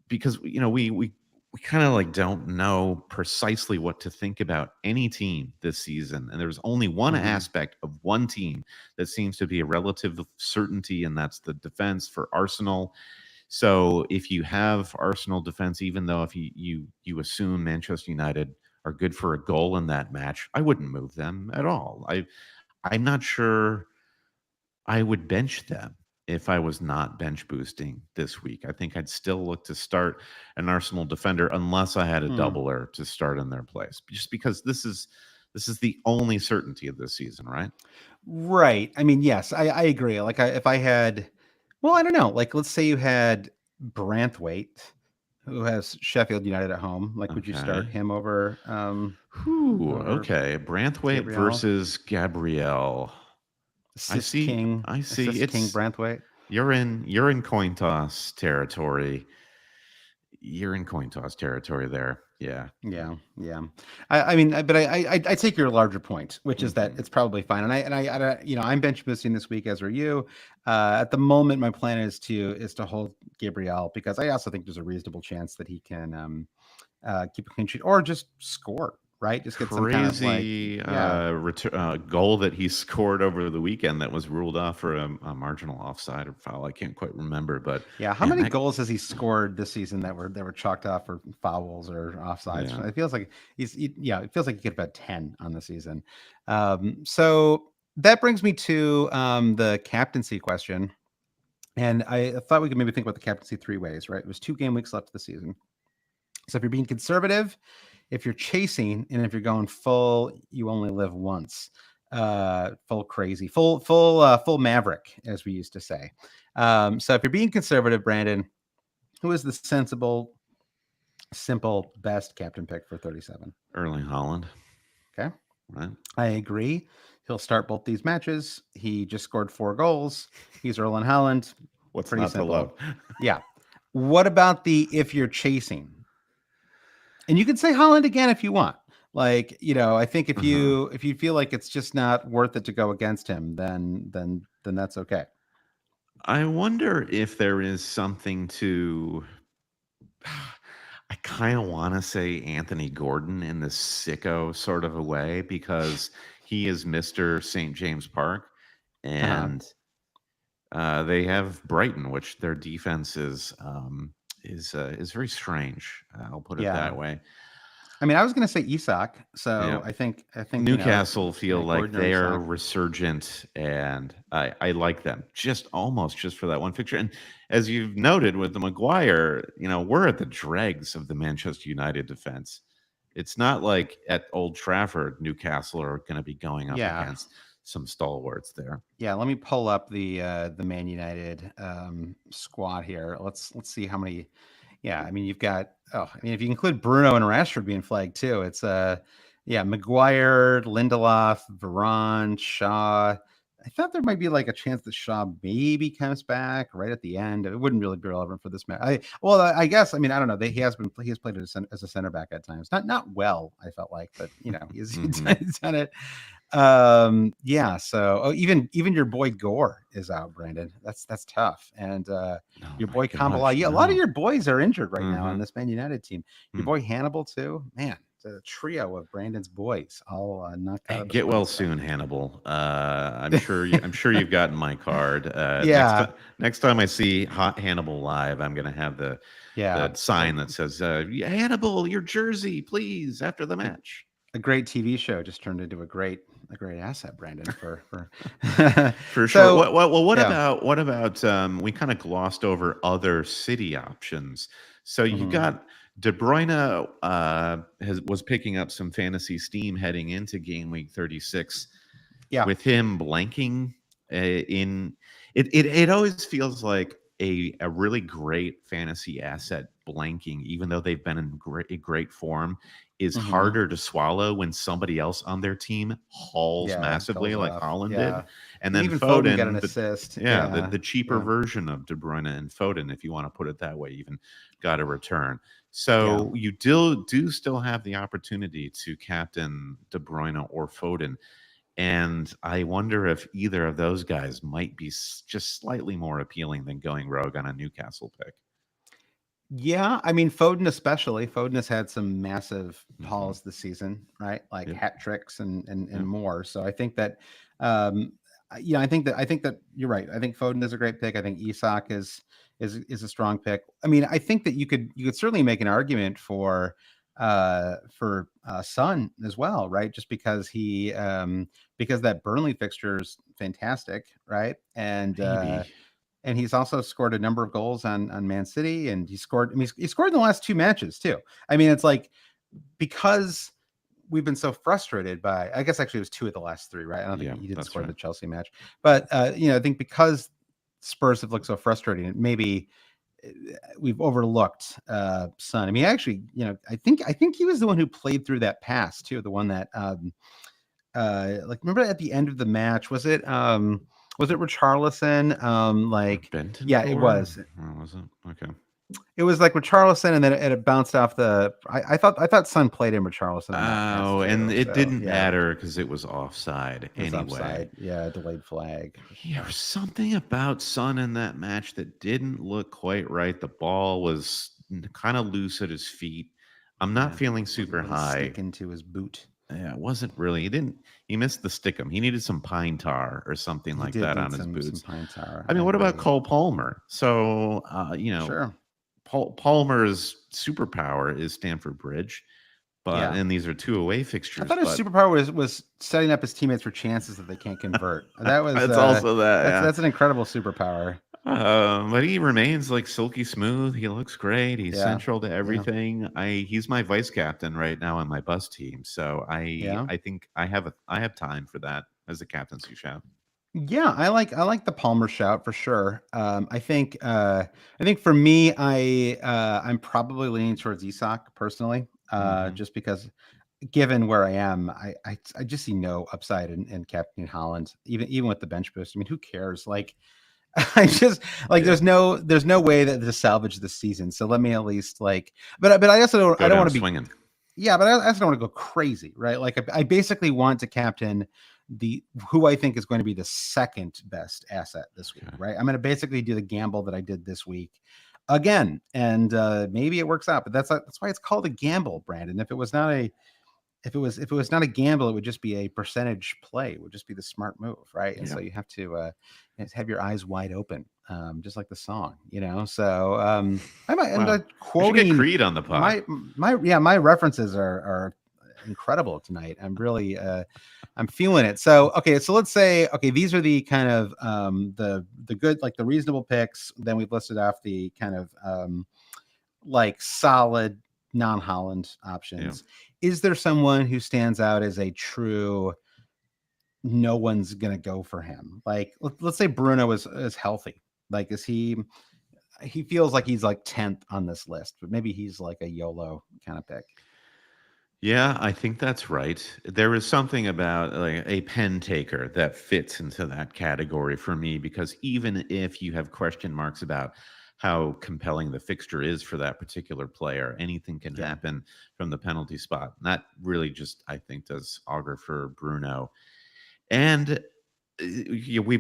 because we kind of like don't know precisely what to think about any team this season. And there's only one aspect of one team that seems to be a relative certainty, and that's the defense for Arsenal. So if you have Arsenal defense, even though if you assume Manchester United are good for a goal in that match, I wouldn't move them at all. I'm not sure I would bench them if I was not bench boosting this week. I think I'd still look to start an Arsenal defender unless I had a doubler to start in their place, just because this is the only certainty of this season, right? Right. Yes, I agree. Like if I had, I don't know, like let's say you had Branthwaite, who has Sheffield United at home. Like, would you start him over? Okay. Branthwaite versus Gabriel. I see. King Branthwaite. You're in coin toss territory. You're in coin toss territory there. Yeah. I take your larger point, which is that it's probably fine. And I'm bench boosting this week, as are you. At the moment, my plan is to hold Gabriel because I also think there's a reasonable chance that he can keep a clean sheet or just score. right? Just get some kind of like, crazy goal that he scored over the weekend that was ruled off for a marginal offside or foul. I can't quite remember, but yeah. How man, many goals has he scored this season that were chalked off for fouls or offsides? yeah. It feels like it feels like he could have had 10 on the season. So that brings me to the captaincy question. And I thought we could maybe think about the captaincy three ways, right? There's 2 game weeks left of the season. So if you're being conservative, if you're chasing, and if you're going full, you only live once. Full crazy, full maverick, as we used to say. So if you're being conservative, Brandon, who is the sensible, simple, best captain pick for 37? Erling Haaland. Okay. Right. I agree. He'll start both these matches. He just scored 4 goals. He's Erling Haaland. What's Pretty not simple. to love? Yeah. What about the if you're chasing? And you can say Haaland again if you want. Like, I think if you feel like it's just not worth it to go against him, then that's okay. I wonder if there is something to. I kind of want to say Anthony Gordon in this sicko sort of a way because he is Mr. St. James Park, and they have Brighton, which their defense is very strange. I'll put it that way. I mean, I was going to say Isak, so Yeah. I think Newcastle feel like Gordon or they are Isak. resurgent, and I like them just for that one fixture. And as you've noted with the Maguire, we're at the dregs of the Manchester United defense. It's not like at Old Trafford, Newcastle are going to be going up against some stalwarts there. Yeah, let me pull up the Man United squad here. Let's see how many. Yeah, I mean, you've got. If you include Bruno and Rashford being flagged too, it's Maguire, Lindelof, Varane, Shaw. I thought there might be like a chance that Shaw maybe comes back right at the end. It wouldn't really be relevant for this match. I guess. I mean, I don't know. He has played as a center back at times. Not well, I felt like, but he's done it. So even your boy Gore is out, Brandon. That's tough. And your boy Kamala, a lot of your boys are injured right now on this Man United team. Your boy Hannibal too, man. It's a trio of Brandon's boys all knocked out. Get well soon, Hannibal. I'm sure you've gotten my card. Next time I see Hannibal live, I'm gonna have the sign that says Hannibal, your jersey, please, after the match. A great TV show just turned into a great asset, Brandon. For for sure. What about we kind of glossed over other city options. So you got De Bruyne was picking up some fantasy steam heading into game week 36. Yeah, with him blanking it always feels like a really great fantasy asset blanking, even though they've been in great form, is harder to swallow when somebody else on their team hauls massively like Haaland did. And then even Foden got an assist. The cheaper version of De Bruyne and Foden, if you want to put it that way, even got a return. So you do still have the opportunity to captain De Bruyne or Foden. And I wonder if either of those guys might be just slightly more appealing than going rogue on a Newcastle pick. Yeah, I mean Foden especially. Foden has had some massive hauls this season, right? Like hat tricks and more. So I think that, I think that you're right. I think Foden is a great pick. I think Isak is a strong pick. I mean, I think that you could certainly make an argument for Son as well, right? Just because because that Burnley fixture is fantastic, right? And he's also scored a number of goals on Man City, and he scored in the last 2 matches too. I mean, it's like, because we've been so frustrated by, I guess actually it was 2 of the last 3, right? I don't think he didn't score the Chelsea match, but I think because Spurs have looked so frustrating, maybe we've overlooked Son. I mean, actually, I think he was the one who played through that pass too, the one that remember at the end of the match, was it Richarlison? Benton? It was. Or was it? Okay. It was like Richarlison, and then it bounced off the. I thought Son played in Richarlison. Oh, and it didn't matter because it was offside anyway. Offside. Yeah, delayed flag. Yeah, there was something about Son in that match that didn't look quite right. The ball was kind of loose at his feet. I'm not feeling Wasn't super really high. sticking to his boot. Yeah, it wasn't really. He missed the stickum. He needed some pine tar or something He like did that need on his some boots. pine tar. I I mean, what about agree. Cole Palmer? So, Sure. Palmer's superpower is Stamford Bridge, Yeah. and these are two away I fixtures. thought his But superpower was setting up his teammates for chances that they can't convert. That was it's also that, yeah. that's an incredible superpower. But he remains like silky smooth. He looks great. He's Yeah. central to Yeah. everything. He's my vice captain right now on my bus team. So Yeah. I think I have time for that as a captaincy shout. Yeah, I like the Palmer shout for sure. I think for me, I'm probably leaning towards Isak personally, Hmm. just because given where I am, I just see no upside in Captain Holland, even with the bench boost. I mean, who cares? Like, I just like Yeah, there's no way that to salvage the season. So let me at least like, but I also don't go I don't down want to be swinging. yeah, but I also don't want to go crazy, right? Like I basically want to captain the who I think is going to be the second best asset this week, Okay. right? I'm going to basically do the gamble that I did this week again, and maybe it works out. But that's why it's called a gamble, Brandon. If it was not a gamble, it would just be a percentage play. It would just be the smart move, right? And Yeah. so you have to have your eyes wide open, just like the song, So I'm Wow. We should get quoting Creed on the pod. my references are incredible tonight. I'm feeling it. So okay, so let's say these are the kind of the good, like the reasonable picks. Then we've listed off the kind of like solid non-Holland Yeah. options. Is there someone who stands out as a true no one's gonna go for him? Like let's say Bruno is healthy. Like is he feels like he's like 10th on this list, but maybe he's like a YOLO kind of pick. Yeah, I think that's right. There is something about like a pen taker that fits into that category for me because even if you have question marks about how compelling the fixture is for that particular player, anything can Yeah. happen from the penalty spot. And that really just, I think, does augur for Bruno. And we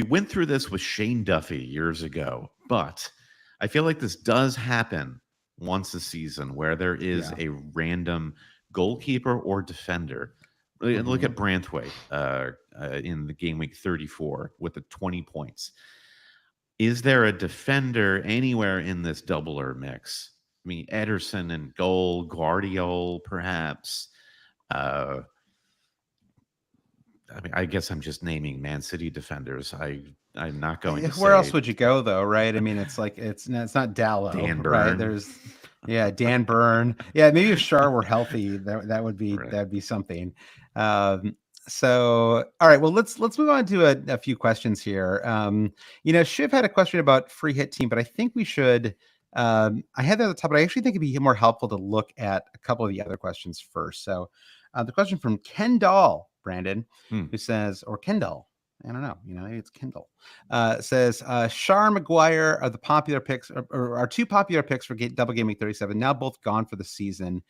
went through this with Shane Duffy years ago, but I feel like this does happen once a season where there is Yeah. a random goalkeeper or defender. Look Hmm. at Branthwaite in the game week 34 with the 20 points. Is there a defender anywhere in this doubler mix? I mean, Ederson and goal, Guardiol, perhaps. Uh, I mean, I guess I'm just naming Man City defenders. I'm not going to Where else say would you go though, right? I mean, it's like it's not Dallo, Dan right? Burn. There's Dan Burn. Yeah, maybe if Shar were healthy, that would be Right. that'd be something. So all right, well let's move on to a few questions here. Shiv had a question about free hit team, but I think we should I had that at the top, but I actually think it'd be more helpful to look at a couple of the other questions first. So the question from Ken Dahl, Brandon, who says, or Kendall, I don't know, maybe it's Kindle. Says Shar McGuire are the popular picks, or are two popular picks for double game week 37. Now both gone for the season.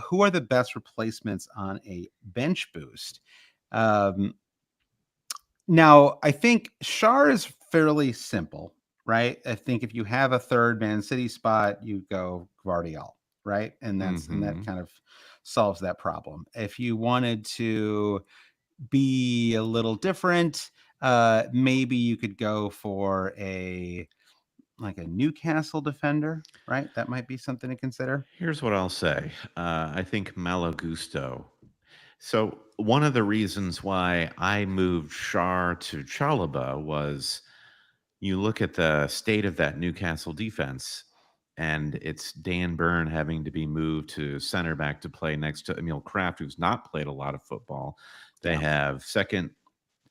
Who are the best replacements on a bench boost? Now I think Shar is fairly simple, right? I think if you have a third Man City spot, you go Guardiol, right? And that kind of solves that problem. If you wanted to be a little different, maybe you could go for a Newcastle defender, right? That might be something to consider. Here's what I'll say. I think Malagusto. So one of the reasons why I moved Shar to Chalaba was you look at the state of that Newcastle defense, and it's Dan Burn having to be moved to center back to play next to Emil Kraft, who's not played a lot of football. They Yeah. have second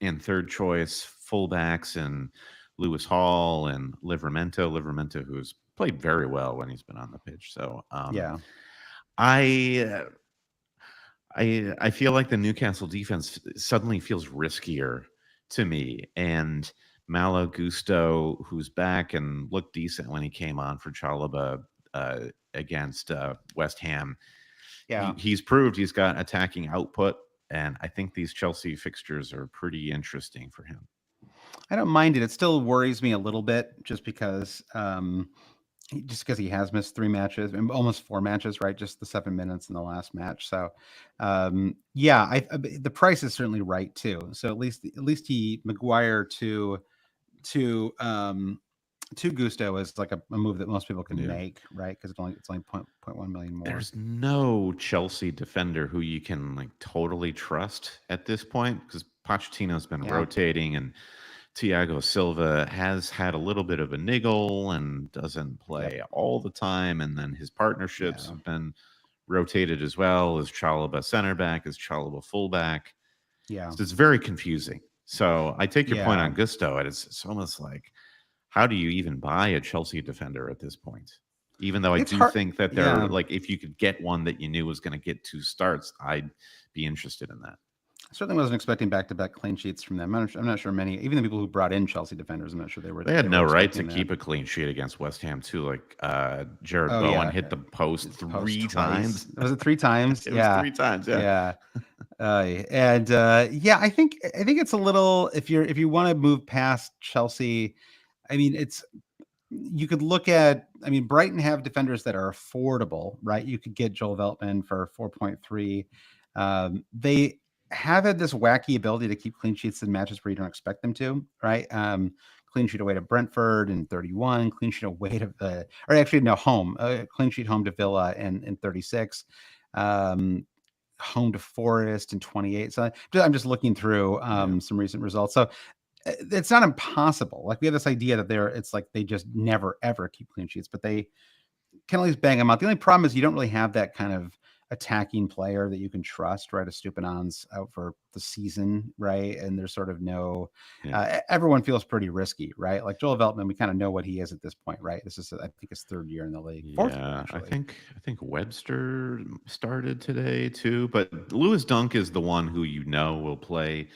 and third choice fullbacks and Lewis Hall and Livramento, who's played very well when he's been on the pitch. So Yeah. I I feel like the Newcastle defense suddenly feels riskier to me, and Malo Gusto, who's back and looked decent when he came on for Chalaba against West Ham, Yeah. he's proved he's got attacking output, and I think these Chelsea fixtures are pretty interesting for him. I don't mind it. It still worries me a little bit just because just because he has missed 3 matches and almost 4 matches, right? Just the 7 minutes in the last match. So, yeah, the price is certainly right too. So at least he Maguire to Gusto is like a move that most people can make, right? Because it's only 0.1 million more. There's no Chelsea defender who you can like totally trust at this point because Pochettino's been rotating and Thiago Silva has had a little bit of a niggle and doesn't play all the time. And then his partnerships have been rotated as well. Is Chalobah center back? Is Chalobah fullback? Yeah. So it's very confusing. So I take your point on Gusto. And it's almost like, how do you even buy a Chelsea defender at this point? Even though I do think that they're like, if you could get one that you knew was going to get 2 starts, I'd be interested in that. I certainly wasn't expecting back-to-back clean sheets from them. I'm not sure many, even the people who brought in Chelsea defenders, I'm not sure they were. They had no right to keep a clean sheet against West Ham too. Like Jared Bowen hit the post 3 times. Was it 3 times? It was 3 times. Yeah. I think it's a little, if you want to move past Chelsea, I mean, you could look at, I mean, Brighton have defenders that are affordable, right? You could get Joel Veltman for 4.3. They have had this wacky ability to keep clean sheets in matches where you don't expect them to, right? Clean sheet away to Brentford in 31, clean sheet away to, home, clean sheet home to Villa in 36, home to Forest in 28. So I'm just looking through some recent results. So it's not impossible. Like we have this idea that it's like they just never ever keep clean sheets, but they can at least bang them out. The only problem is you don't really have that kind of attacking player that you can trust, right? Stupiñán's out for the season, right? And there's sort of no, everyone feels pretty risky, right? Like Joel Veltman, we kind of know what he is at this point, right? This is, I think, his 3rd year in the league. Yeah, I think Webster started today too, but Lewis Dunk is the one who will play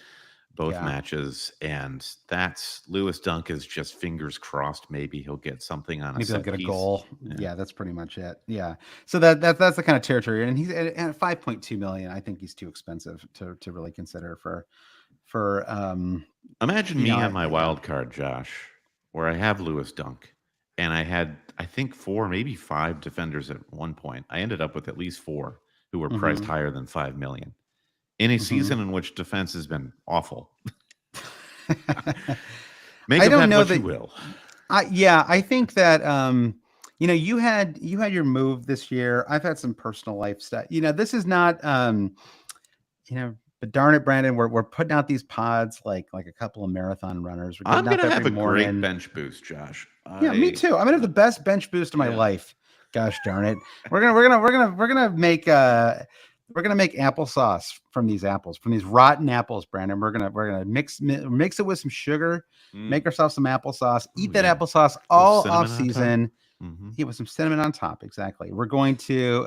both matches, and that's Lewis Dunk is just fingers crossed. Maybe he'll get something on. Maybe he'll get a goal. Yeah, that's pretty much it. Yeah, so that's the kind of territory, and he's at 5.2 million. I think he's too expensive to really consider for. Imagine me on my wild card, Josh, where I have Lewis Dunk, and I had I think 4, maybe 5 defenders at one point. I ended up with at least 4 who were priced higher than 5 million. In a season in which defense has been awful. Make of that what you will. I think that you had your move this year. I've had some personal life stuff. This is not but darn it, Brandon, we're putting out these pods like a couple of marathon runners. I'm gonna have a great bench boost, Josh. Yeah, me too. I'm gonna have the best bench boost of my life. Gosh darn it. We're gonna make applesauce from these apples, from these rotten apples, Brandon. We're gonna mix it with some sugar, make ourselves some applesauce, eat that applesauce all off season. Yeah, with some cinnamon on top. Exactly. We're going to,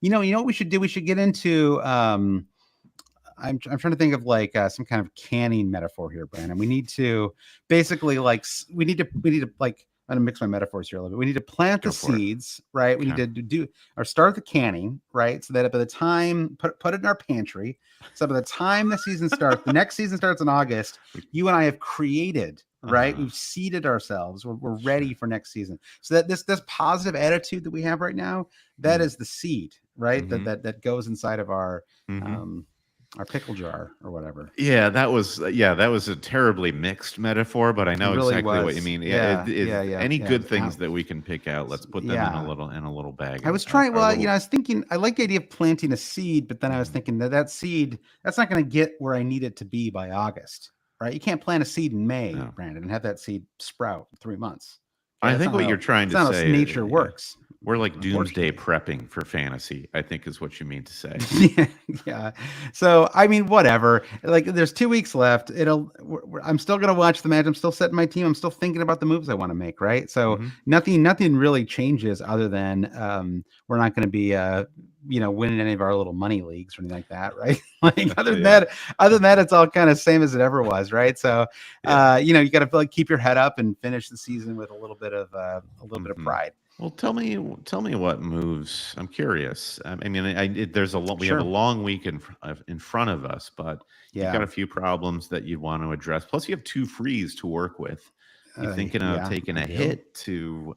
you know what we should do? We should get into, I'm trying to think of like some kind of canning metaphor here, Brandon. We need to basically we need to I'm gonna mix my metaphors here a little bit. We need to plant the seeds, right? We need to do or start the canning, right? So that by the time put it in our pantry. So by the time the season starts, the next season starts in August. You and I have created, right? We've seeded ourselves. We're ready for next season. So that this positive attitude that we have right now, that is the seed, right? That goes inside of our pickle jar or whatever. Yeah, that was a terribly mixed metaphor, but I know exactly what you mean. Any good things that we can pick out, let's put them in a little bag. I was trying. I was thinking. I like the idea of planting a seed, but then I was thinking that seed that's not going to get where I need it to be by August, right? You can't plant a seed in May, Brandon, and have that seed sprout in 3 months. I think what you're trying to say, nature works. We're like doomsday prepping for fantasy, I think is what you mean to say. Yeah. So, I mean, whatever. Like, there's 2 weeks left. I'm still going to watch the match. I'm still setting my team. I'm still thinking about the moves I want to make, right? So nothing really changes other than we're not going to be, winning any of our little money leagues or anything like that, right? Other than that, it's all kind of same as it ever was, right? So, you got to keep your head up and finish the season with a little bit of pride. Well, tell me what moves. I'm curious. I mean, there's a lot. We have a long week in front of us, but you've got a few problems that you want to address. Plus, you have 2 frees to work with. You thinking of Yeah, taking I a do. hit to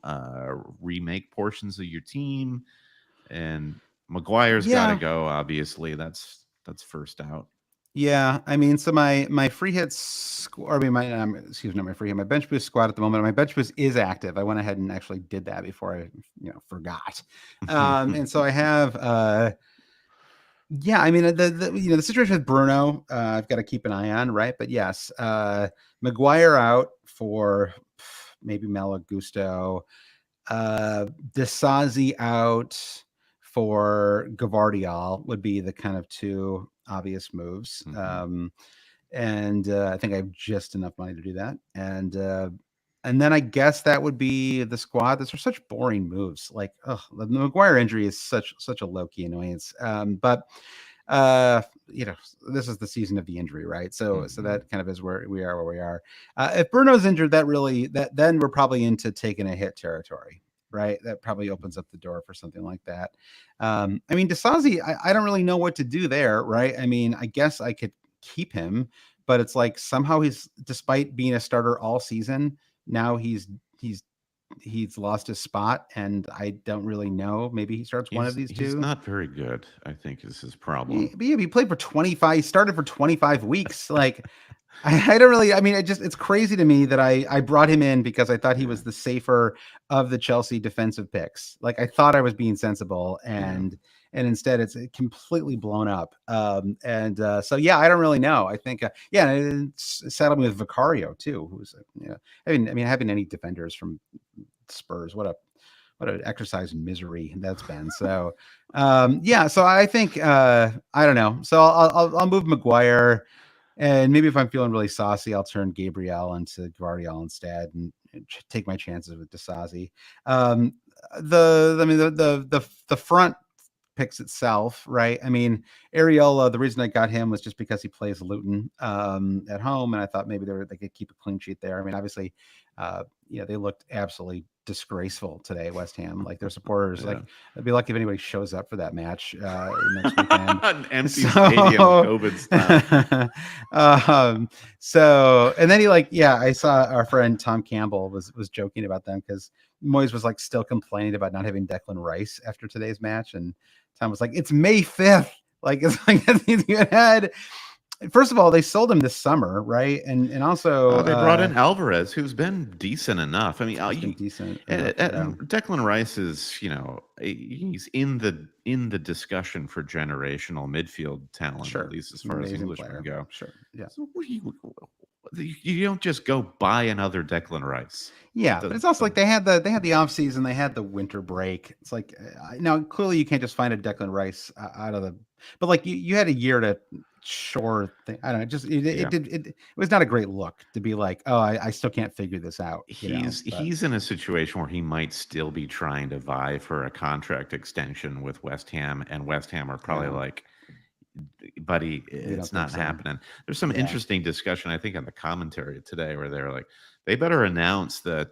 remake portions of your team? And Maguire's got to Yeah. go. Obviously, that's first out. Yeah, I mean, so my free hits, or I mean, my excuse me, not my free hit, my bench boost squad at the moment. My bench boost is active. I went ahead and actually did that before I, forgot. And so I have, yeah, I mean, the situation with Bruno, I've got to keep an eye on, right? But yes, Maguire out for maybe Malagusto, Desazi out for Gavardiol would be the kind of two obvious moves. And I think I have just enough money to do that. And then I guess that would be the squad. Those are such boring moves. Like, the Maguire injury is such a low key annoyance. But this is the season of the injury, right? So that kind of is where we are. If Bruno's injured, then we're probably into taking a hit territory, right? That probably opens up the door for something like that. I mean, Desazi, I don't really know what to do there, right? I mean, I guess I could keep him, but it's like somehow despite being a starter all season, now he's lost his spot, and I don't really know. Maybe he starts one of these He's two. not very good, I think, is his problem. Yeah, he played for 25. He started for 25 weeks. Like, I don't really. I mean, it's crazy to me that I brought him in because I thought he was the safer of the Chelsea defensive picks. Like, I thought I was being sensible, and instead it's completely blown up. So yeah, I don't really know. I think it's saddled me with Vicario too, who's I mean having any defenders from Spurs, what an exercise in misery that's been. So so I think I don't know. So I'll move Maguire. And maybe if I'm feeling really saucy, I'll turn Gabriel into Guardiola instead and take my chances with Desazi. The front picks itself, right? I mean, Areola, the reason I got him was just because he plays Luton at home, and I thought maybe they could keep a clean sheet there. I mean, obviously, they looked absolutely disgraceful today, West Ham. Like, their supporters, like, I'd be lucky if anybody shows up for that match next weekend. An empty stadium, COVID style. So, and then I saw our friend Tom Campbell was joking about them because Moyes was like still complaining about not having Declan Rice after today's match, and Tom was like, "It's May 5th. Like, it's like you had." First of all, they sold him this summer, right? And also they brought in Alvarez, who's been decent enough. I mean, decent. Declan Rice is, he's in the discussion for generational midfield talent, at least as far as Englishmen go. Sure, yeah. So you don't just go buy another Declan Rice. Yeah, but it's also like they had the off season, they had the winter break. It's like now clearly you can't just find a Declan Rice out of the, but like you had a year to shore thing. I don't know. Just it was not a great look to be like, oh, I still can't figure this out. He's in a situation where he might still be trying to vie for a contract extension with West Ham, and West Ham are probably like, buddy, it's not happening. There's some interesting discussion, I think, on the commentary today where they're like, they better announce that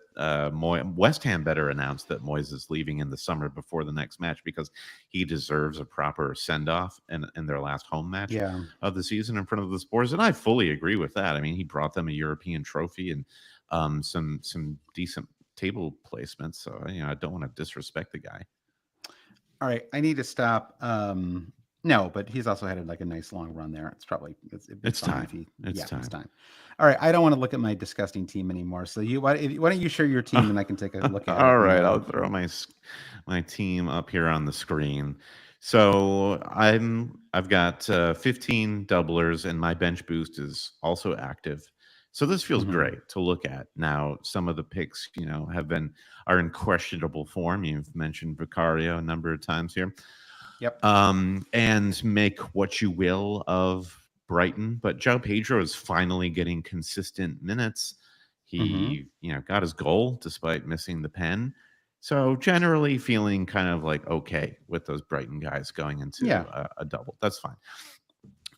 West Ham better announce that Moyes is leaving in the summer before the next match because he deserves a proper send-off in their last home match of the season in front of the Spurs. And I fully agree with that. I mean, he brought them a European trophy and some decent table placements. So, I don't want to disrespect the guy. All right, I need to stop. No, but he's also had a nice long run there. It's probably it's time. It's time. All right, I don't want to look at my disgusting team anymore. So why don't you share your team and I can take a look at it. All right, I'll throw my team up here on the screen. So I've got 15 doublers and my bench boost is also active. So this feels great to look at. Now, some of the picks, are in questionable form. You've mentioned Vicario a number of times here. Yep. And make what you will of Brighton, but João Pedro is finally getting consistent minutes. He, got his goal despite missing the pen. So generally feeling kind of like okay with those Brighton guys going into a double. That's fine.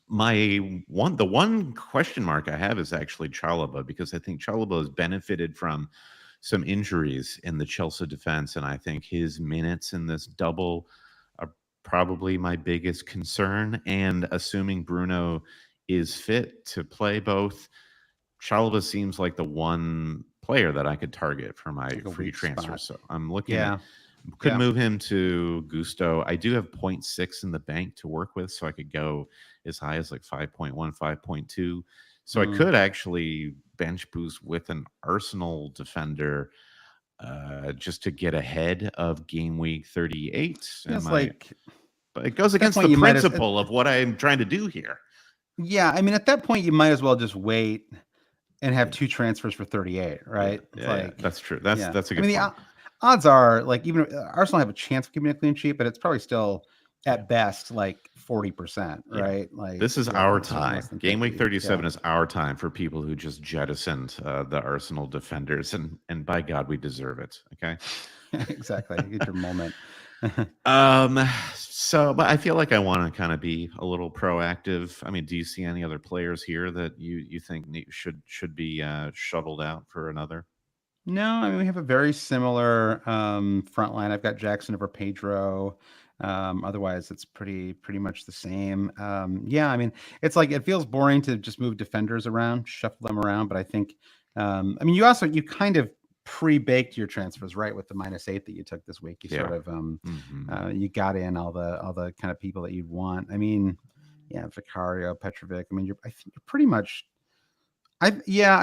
The one question mark I have is actually Chalobah, because I think Chalobah has benefited from some injuries in the Chelsea defense, and I think his minutes in this double are probably my biggest concern. And assuming Bruno is fit to play both, Chalobah seems like the one player that I could target for my like a free weak transfer. spot. So I'm looking at Yeah. could Yeah. move him to Gusto. I do have 0.6 in the bank to work with, so I could go as high as like 5.1, 5.2. So I could actually bench boost with an Arsenal defender just to get ahead of game week 38. It's like But it goes at that against point the you might as principle of what I'm trying to do here. yeah, I mean at that point you might as well just wait and have 2 transfers for 38, right? It's like That's true. That's a I good mean point. the odds are like even Arsenal have a chance of keeping a clean sheet, but it's probably still at best like 40%, right? Like This is our certainly time. less than Game week 50. 37 is our time for people who just jettisoned the Arsenal defenders, and by God, we deserve it. Okay. Exactly. Get your moment. But I feel like I want to kind of be a little proactive. I mean, do you see any other players here that you think should be shuttled out for another? No, I mean we have a very similar front line. I've got Jackson over Pedro. Otherwise, it's pretty much the same. Yeah, I mean it's like it feels boring to just move defenders around, shuffle them around. But I think, I mean, you kind of pre-baked your transfers, right? With the -8 that you took this week, you sort of you got in all the kind of people that you'd want. I mean, yeah, Vicario, Petrovic. I mean, I think you're pretty much. I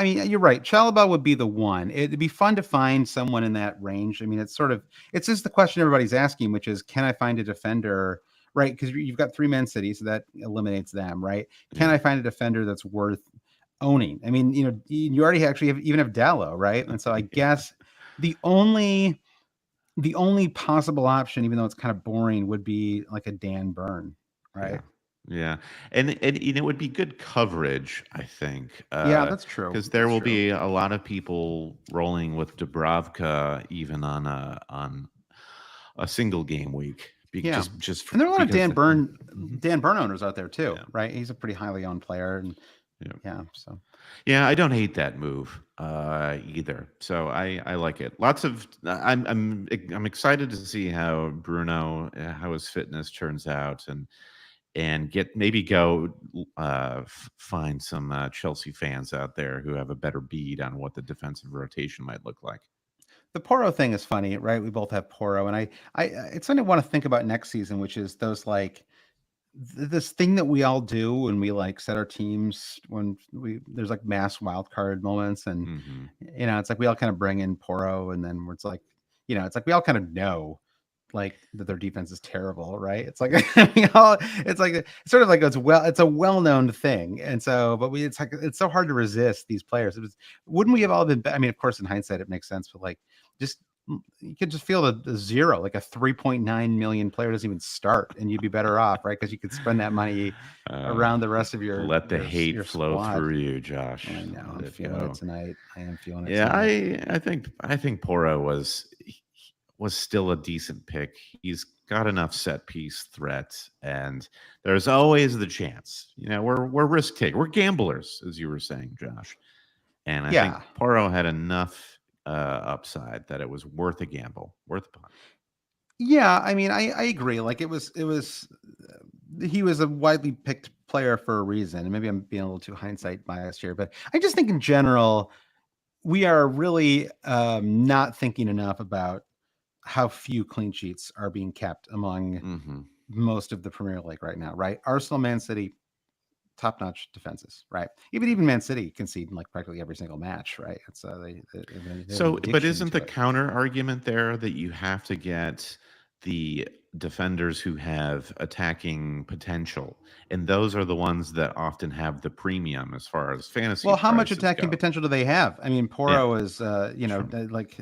mean, you're right. Chalobah would be the one. It'd be fun to find someone in that range. I mean, it's just the question everybody's asking, which is, can I find a defender, right? Because you've got 3 Man City, so that eliminates them, right? Can I find a defender that's worth owning? I mean, you already even have Dallo, right? And so I guess the only possible option, even though it's kind of boring, would be like a Dan Burn, right? Yeah, and it would be good coverage, I think. Yeah, that's true. Because there will be a lot of people rolling with Dubravka even on a single game week. Yeah, just and there are a lot of because Dan Burn owners out there too, right? He's a pretty highly owned player, and so I don't hate that move either. So I like it. Lots of I'm excited to see how Bruno how his fitness turns out and go find some Chelsea fans out there who have a better bead on what the defensive rotation might look like. the Porro thing is funny, right? We both have Porro, and I it's something I want to think about next season, which is those like this thing that we all do when we like set our teams when there's like mass wild card moments, and it's like we all kind of bring in Porro, and then it's like it's like we all kind of know like that their defense is terrible, right? It's like it's like sort of like it's a well-known thing, and so but it's like it's so hard to resist these players. Wouldn't we have all been? I mean, of course, in hindsight, it makes sense, but like just you could just feel the zero, like a 3.9 million player doesn't even start, and you'd be better off, right? Because you could spend that money around the rest of your let the hate flow squad. through you, Josh. I know. I'm feeling it tonight. I am feeling it. Yeah, tonight. I think Porro was still a decent pick. He's got enough set piece threat, and there's always the chance. We're risk takers. We're gamblers, as you were saying, Josh. And I think Porro had enough upside that it was worth a gamble, worth a punt. Yeah, I mean, I agree. Like it was he was a widely picked player for a reason. And maybe I'm being a little too hindsight biased here, but I just think in general, we are really not thinking enough about how few clean sheets are being kept among most of the Premier League right now, right? Arsenal, Man City, top-notch defenses, right? Even Man City concede in like practically every single match, right? It's but isn't the counter argument there that you have to get the defenders who have attacking potential, and those are the ones that often have the premium as far as fantasy. Well, how much attacking potential do they have? I mean, Porro is like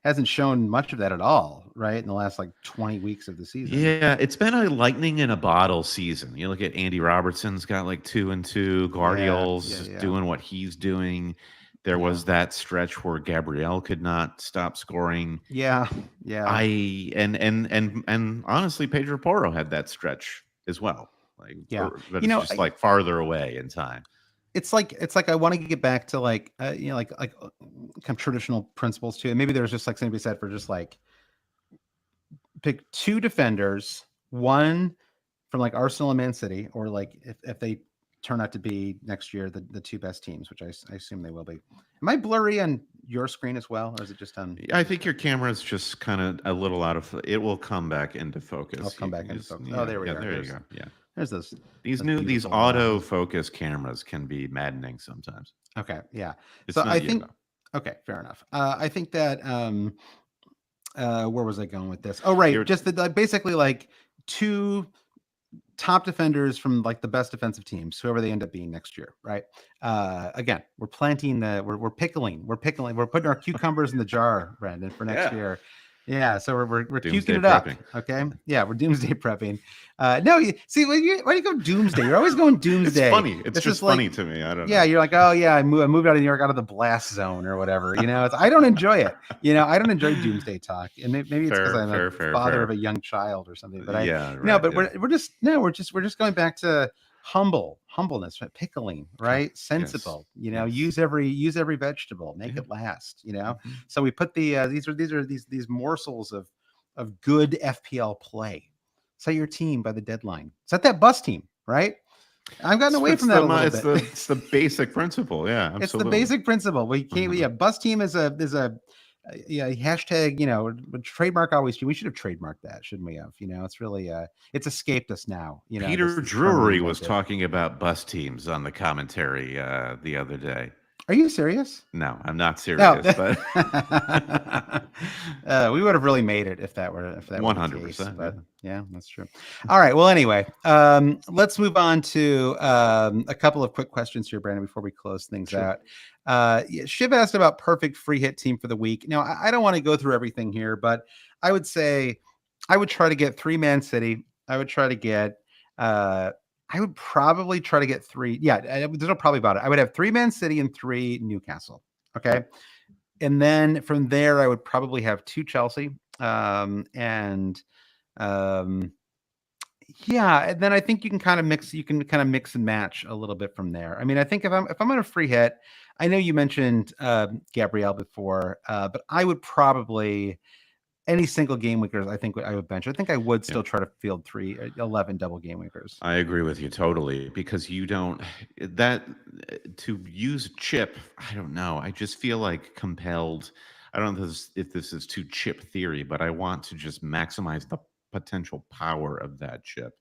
hasn't shown much of that at all, right? In the last like 20 weeks of the season. Yeah, it's been a lightning in a bottle season. You look at Andy Robertson's got like 2 and 2. Guardiol's doing what he's doing. There was that stretch where Gabriel could not stop scoring. Yeah. And honestly, Pedro Porro had that stretch as well. Like, but it's just like farther away in time. It's like I want to get back to like like kind of traditional principles too. And maybe there's just like somebody said for just like pick 2 defenders, one from like Arsenal and Man City, or like if they turn out to be next year the 2 best teams, which I assume they will be. Am I blurry on your screen as well, or is it just on? I think your camera is just kind of a little out of. It will come back into focus. I'll come back into focus. Yeah, Oh, there we are. There you go. Yeah. There's those. These beautiful autofocus cameras can be maddening sometimes. Okay. Yeah. It's So not I you, think. though. Okay. Fair enough. I think that. Where was I going with this? Oh, right. Just that basically like two top defenders from like the best defensive teams, whoever they end up being next year, right? Again, we're planting we're pickling, we're putting our cucumbers in the jar, Brandon, for next year. Yeah, so we're cuking it up. Okay, yeah, we're doomsday prepping. No, you see, why do you go doomsday? You're always going doomsday. It's funny. It's just funny to me. I don't know. Yeah, you're like, oh yeah, I moved out of New York, out of the blast zone or whatever. You know, I don't enjoy it. You know, I don't enjoy doomsday talk, and maybe it's because I'm a father of a young child or something. But we're just going back to humbleness, right? Pickling, right? Sensible. Yes. You know, use every vegetable, make it last. You know, so we put these morsels of good FPL play. Set your team by the deadline. Set that bus team, right? I've gotten away from that a little bit. It's the basic principle. Yeah, absolutely. It's the basic principle. We can't. Yeah, bus team is a hashtag. You know, trademark always. We should have trademarked that, shouldn't we have? You know, it's really it's escaped us now. You know, Peter Drury was talking about bus teams on the commentary the other day. Are you serious? No, I'm not serious. No. But we would have really made it if that were 100%. But yeah, that's true. All right. Well, anyway, let's move on to a couple of quick questions here, Brandon, before we close things out. Shiv asked about perfect free hit team for the week. Now, I don't want to go through everything here, but I would say I would try to get 3 Man City. I would try to get. I would probably try to get 3. Yeah, there's no probably about it. I would have 3 Man City and 3 Newcastle. Okay. And then from there, I would probably have 2 Chelsea. And then I think you can kind of mix and match a little bit from there. I mean, I think if I'm on a free hit, I know you mentioned Gabriel before, but I would probably any single game weekers, I think I would bench. I think I would still try to field 11 double game weekers. I agree with you totally, because you don't to use chip. I don't know. I just feel like compelled. I don't know if this is too chip theory, but I want to just maximize the potential power of that chip.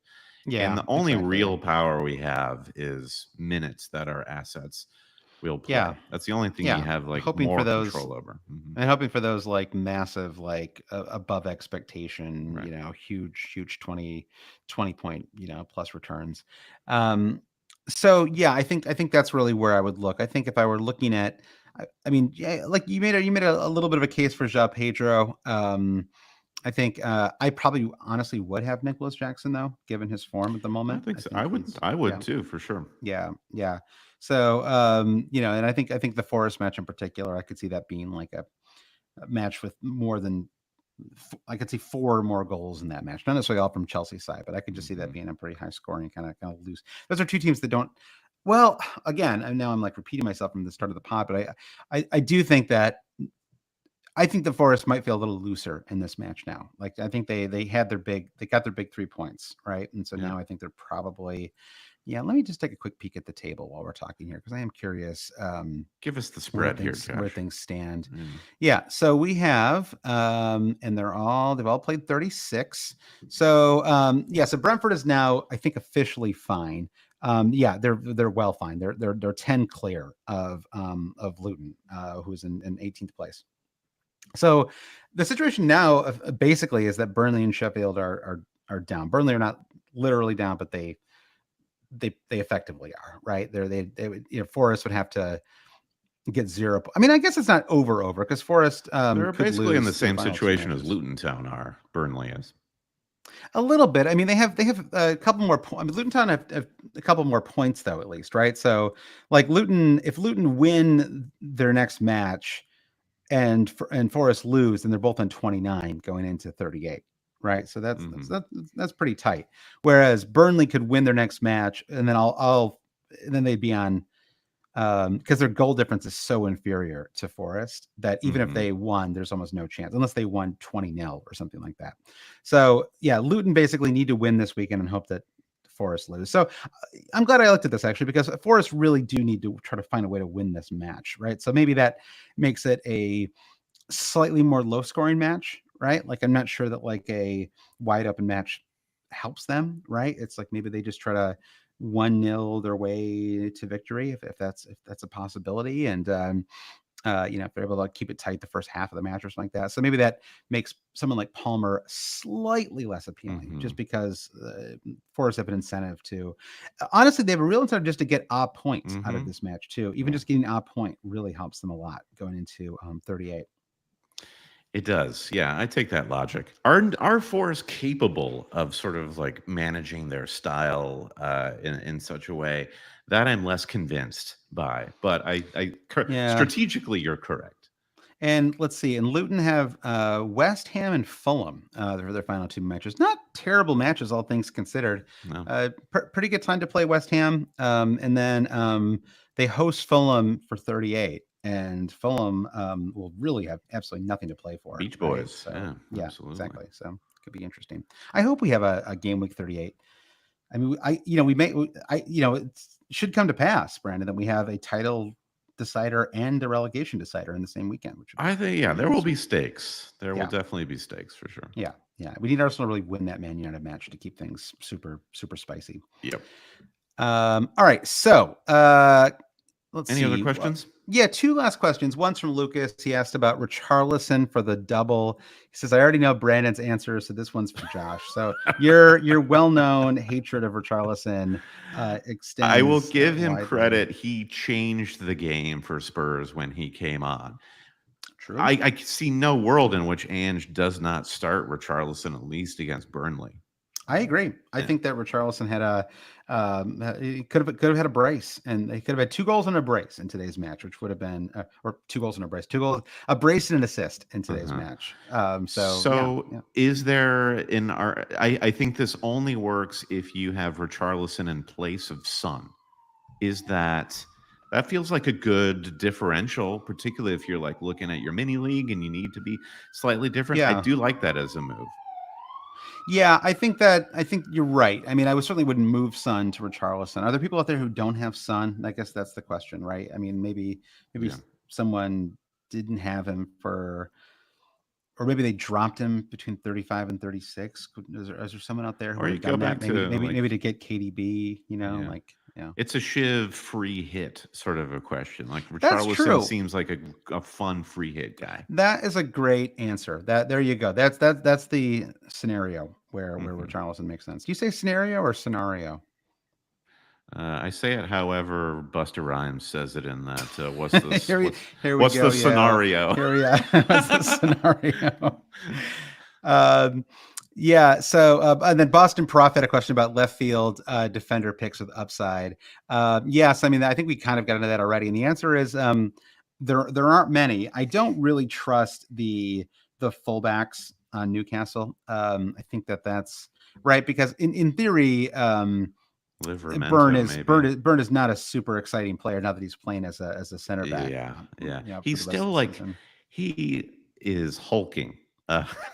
Yeah. And the only real power we have is minutes that our assets will play. Yeah, that's the only thing you have like hoping more for those, control over. And hoping for those like massive, like above expectation, right. You know, huge 20 point, you know, plus returns. So yeah, I think that's really where I would look. I think if I were looking at, I mean, yeah, like you made a little bit of a case for João Pedro. I think I probably honestly would have Nicholas Jackson though, given his form at the moment. I think so. I would too, for sure. Yeah. So you know, and I think the Forest match in particular, I could see that being like a match with more than I could see 4 more goals in that match. Not necessarily all from Chelsea's side, but I could just see that being a pretty high scoring kind of loose. Those are 2 teams that don't. Well, again, and now I'm like repeating myself from the start of the pod, but I do think that. I think the Forest might feel a little looser in this match now. Like I think they got their big 3 points, right? And so now I think they're probably, let me just take a quick peek at the table while we're talking here, because I am curious. Give us the spread here, Josh. Where things stand. Yeah. So we have, and they've all played 36. So so Brentford is now, I think, officially fine. They're well fine. They're 10 clear of Luton, who's in 18th place. So the situation now basically is that Burnley and Sheffield are down. Burnley are not literally down, but they effectively are, right? Forest would have to get 0. I mean, I guess it's not over because Forest they're basically in the same situation as Luton Town are. Burnley is a little bit. I mean, they have a couple more points. I mean, Luton Town have a couple more points though, at least, right? So like if Luton win their next match and Forest lose, and they're both on 29 going into 38, right? So that's pretty tight. Whereas Burnley could win their next match, and then they'd be on because their goal difference is so inferior to Forest that even if they won, there's almost no chance unless they won 20-0 or something like that. So yeah, Luton basically need to win this weekend and hope that Forest lose. So I'm glad I looked at this actually, because Forest really do need to try to find a way to win this match, right? So maybe that makes it a slightly more low scoring match, right? Like I'm not sure that like a wide open match helps them, right? It's like maybe they just try to 1-0 their way to victory if that's a possibility. And if they're able to keep it tight the first half of the match or something like that. So maybe that makes someone like Palmer slightly less appealing, just because Forest have an incentive to. Honestly, they have a real incentive just to get a point out of this match too. Even just getting a point really helps them a lot going into 38. It does. Yeah, I take that logic. Are Forest capable of sort of like managing their style in such a way that I'm less convinced by? But strategically, you're correct. And let's see. And Luton have West Ham and Fulham for their final 2 matches. Not terrible matches, all things considered. No. Pretty good time to play West Ham. And then they host Fulham for 38. And Fulham will really have absolutely nothing to play for. Beach Boys. Right? So, yeah, absolutely. Exactly. So it could be interesting. I hope we have a game week 38. I mean, it should come to pass, Brandon, that we have a title decider and a relegation decider in the same weekend. Which I think, there will be stakes. There will definitely be stakes for sure. Yeah. We need Arsenal to really win that Man United match to keep things super, super spicy. Yep. All right. So let's see. Any other questions? 2 last questions. One's from Lucas. He asked about Richarlison for the double. He says, I already know Brandon's answer, so this one's for Josh. So your well-known hatred of Richarlison extends. I will give him credit. He changed the game for Spurs when he came on. True. I see no world in which Ange does not start Richarlison at least against Burnley. I agree. I think that Richarlison had he could have had a brace, and they could have had 2 goals and a brace in today's match, which would have been or 2 goals and a brace, 2 goals, a brace and an assist in today's match. Is there in our? I think this only works if you have Richarlison in place of Son. Is that feels like a good differential, particularly if you're like looking at your mini league and you need to be slightly different. I do like that as a move. Yeah, I think you're right. I mean, I certainly wouldn't move Son to Richarlison. Are there people out there who don't have Son? I guess that's the question, right? I mean, maybe someone didn't have him or maybe they dropped him between 35 and 36. Is there someone out there who would have done that? Maybe to get KDB, It's a Shiv free hit sort of a question. Like Richarlison seems like a fun free hit guy. That is a great answer. There you go. That's the scenario where Richarlison makes sense. Do you say scenario or scenario? I say it however Busta Rhymes says it in that. What's the what's the scenario? What's the scenario? So and then Boston Prof had a question about left field defender picks with upside. Yes, I mean, I think we kind of got into that already, and the answer is there aren't many. I don't really trust the fullbacks on Newcastle. I think that's right, because in theory, Burn is not a super exciting player now that he's playing as a center back. Yeah. He's still like he is hulking.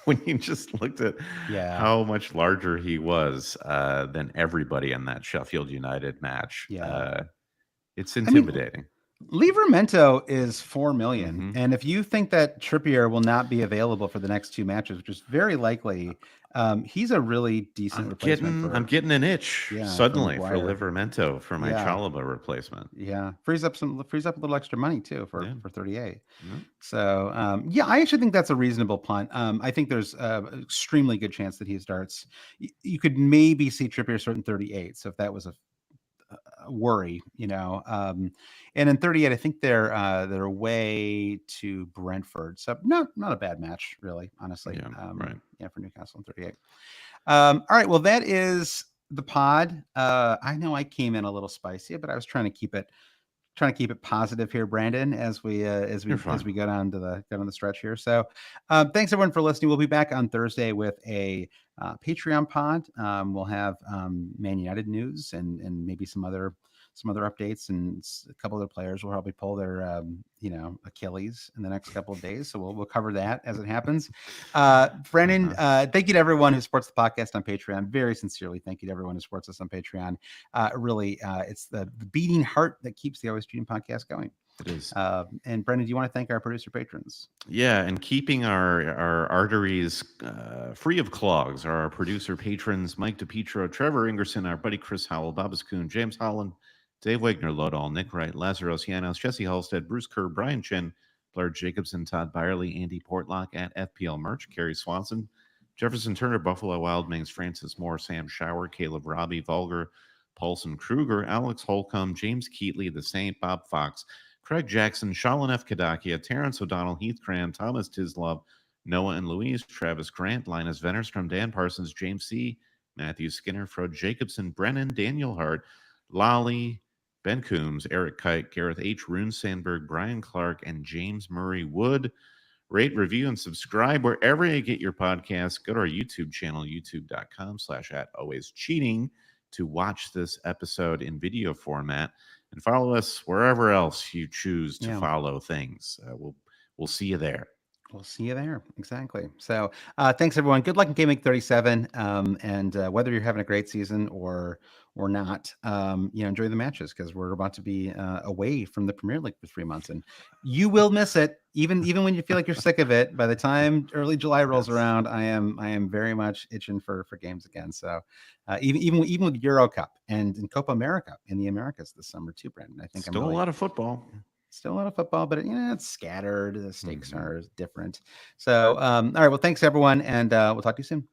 When you just looked at how much larger he was than everybody in that Sheffield United match, it's intimidating. Livramento is $4 million, and if you think that Trippier will not be available for the next 2 matches, which is very likely, he's a really decent replacement. I'm getting an itch suddenly for Livramento for my Chalobah replacement. Yeah, frees up a little extra money too for 38. So I actually think that's a reasonable punt. I think there's an extremely good chance that he starts. You could maybe see Trippier starting 38. So if that was a worry, and in 38, I think they're away to Brentford, so not a bad match, really, honestly. For Newcastle in 38. All right, well, that is the pod. I know I came in a little spicy, but I was trying to keep it positive here, Brandon, as we go down the stretch here. So thanks everyone for listening. We'll be back on Thursday with a Patreon pod. We'll have Man United news and maybe some other some other updates, and a couple other players will probably pull their Achilles in the next couple of days. So we'll cover that as it happens. Brennan, thank you to everyone who supports the podcast on Patreon. Very sincerely, thank you to everyone who supports us on Patreon. Really, it's the beating heart that keeps the Always Cheating podcast going. It is. And Brendan, do you want to thank our producer patrons? Yeah, and keeping our arteries free of clogs are our producer patrons: Mike DePietro, Trevor Ingerson, our buddy Chris Howell, Babas Kuhn, James Holland, Dave Wagner, Lodall, Nick Wright, Lazarus Yanos, Jesse Halstead, Bruce Kerr, Brian Chin, Blair Jacobson, Todd Byerly, Andy Portlock at FPL Merch, Carrie Swanson, Jefferson Turner, Buffalo Wild Wings, Francis Moore, Sam Shower, Caleb Robbie, Vulgar, Paulson Kruger, Alex Holcomb, James Keatley, The Saint, Bob Fox, Craig Jackson, Shalin F. Kadakia, Terrence O'Donnell, Heath Cram, Thomas Tislov, Noah and Louise, Travis Grant, Linus Vennerstrom, Dan Parsons, James C., Matthew Skinner, Frode Jacobson, Brennan, Daniel Hart, Lolly, Ben Coombs, Eric Kite, Gareth H., Rune Sandberg, Brian Clark, and James Murray Wood. Rate, review, and subscribe wherever you get your podcasts. Go to our YouTube channel, youtube.com/@alwayscheating to watch this episode in video format. And follow us wherever else you choose to follow things. We'll see you there. We'll see you there. Exactly. So thanks, everyone. Good luck in Game Week 37. And whether you're having a great season or not, enjoy the matches, because we're about to be away from the Premier League for 3 months, and you will miss it. Even when you feel like you're sick of it, by the time early July rolls around, I am very much itching for games again. So even with Euro Cup and in Copa America in the Americas this summer too, Brandon, I think still a lot of football. Still a lot of football, but it's scattered. The stakes are different. So, all right. Well, thanks everyone, and we'll talk to you soon.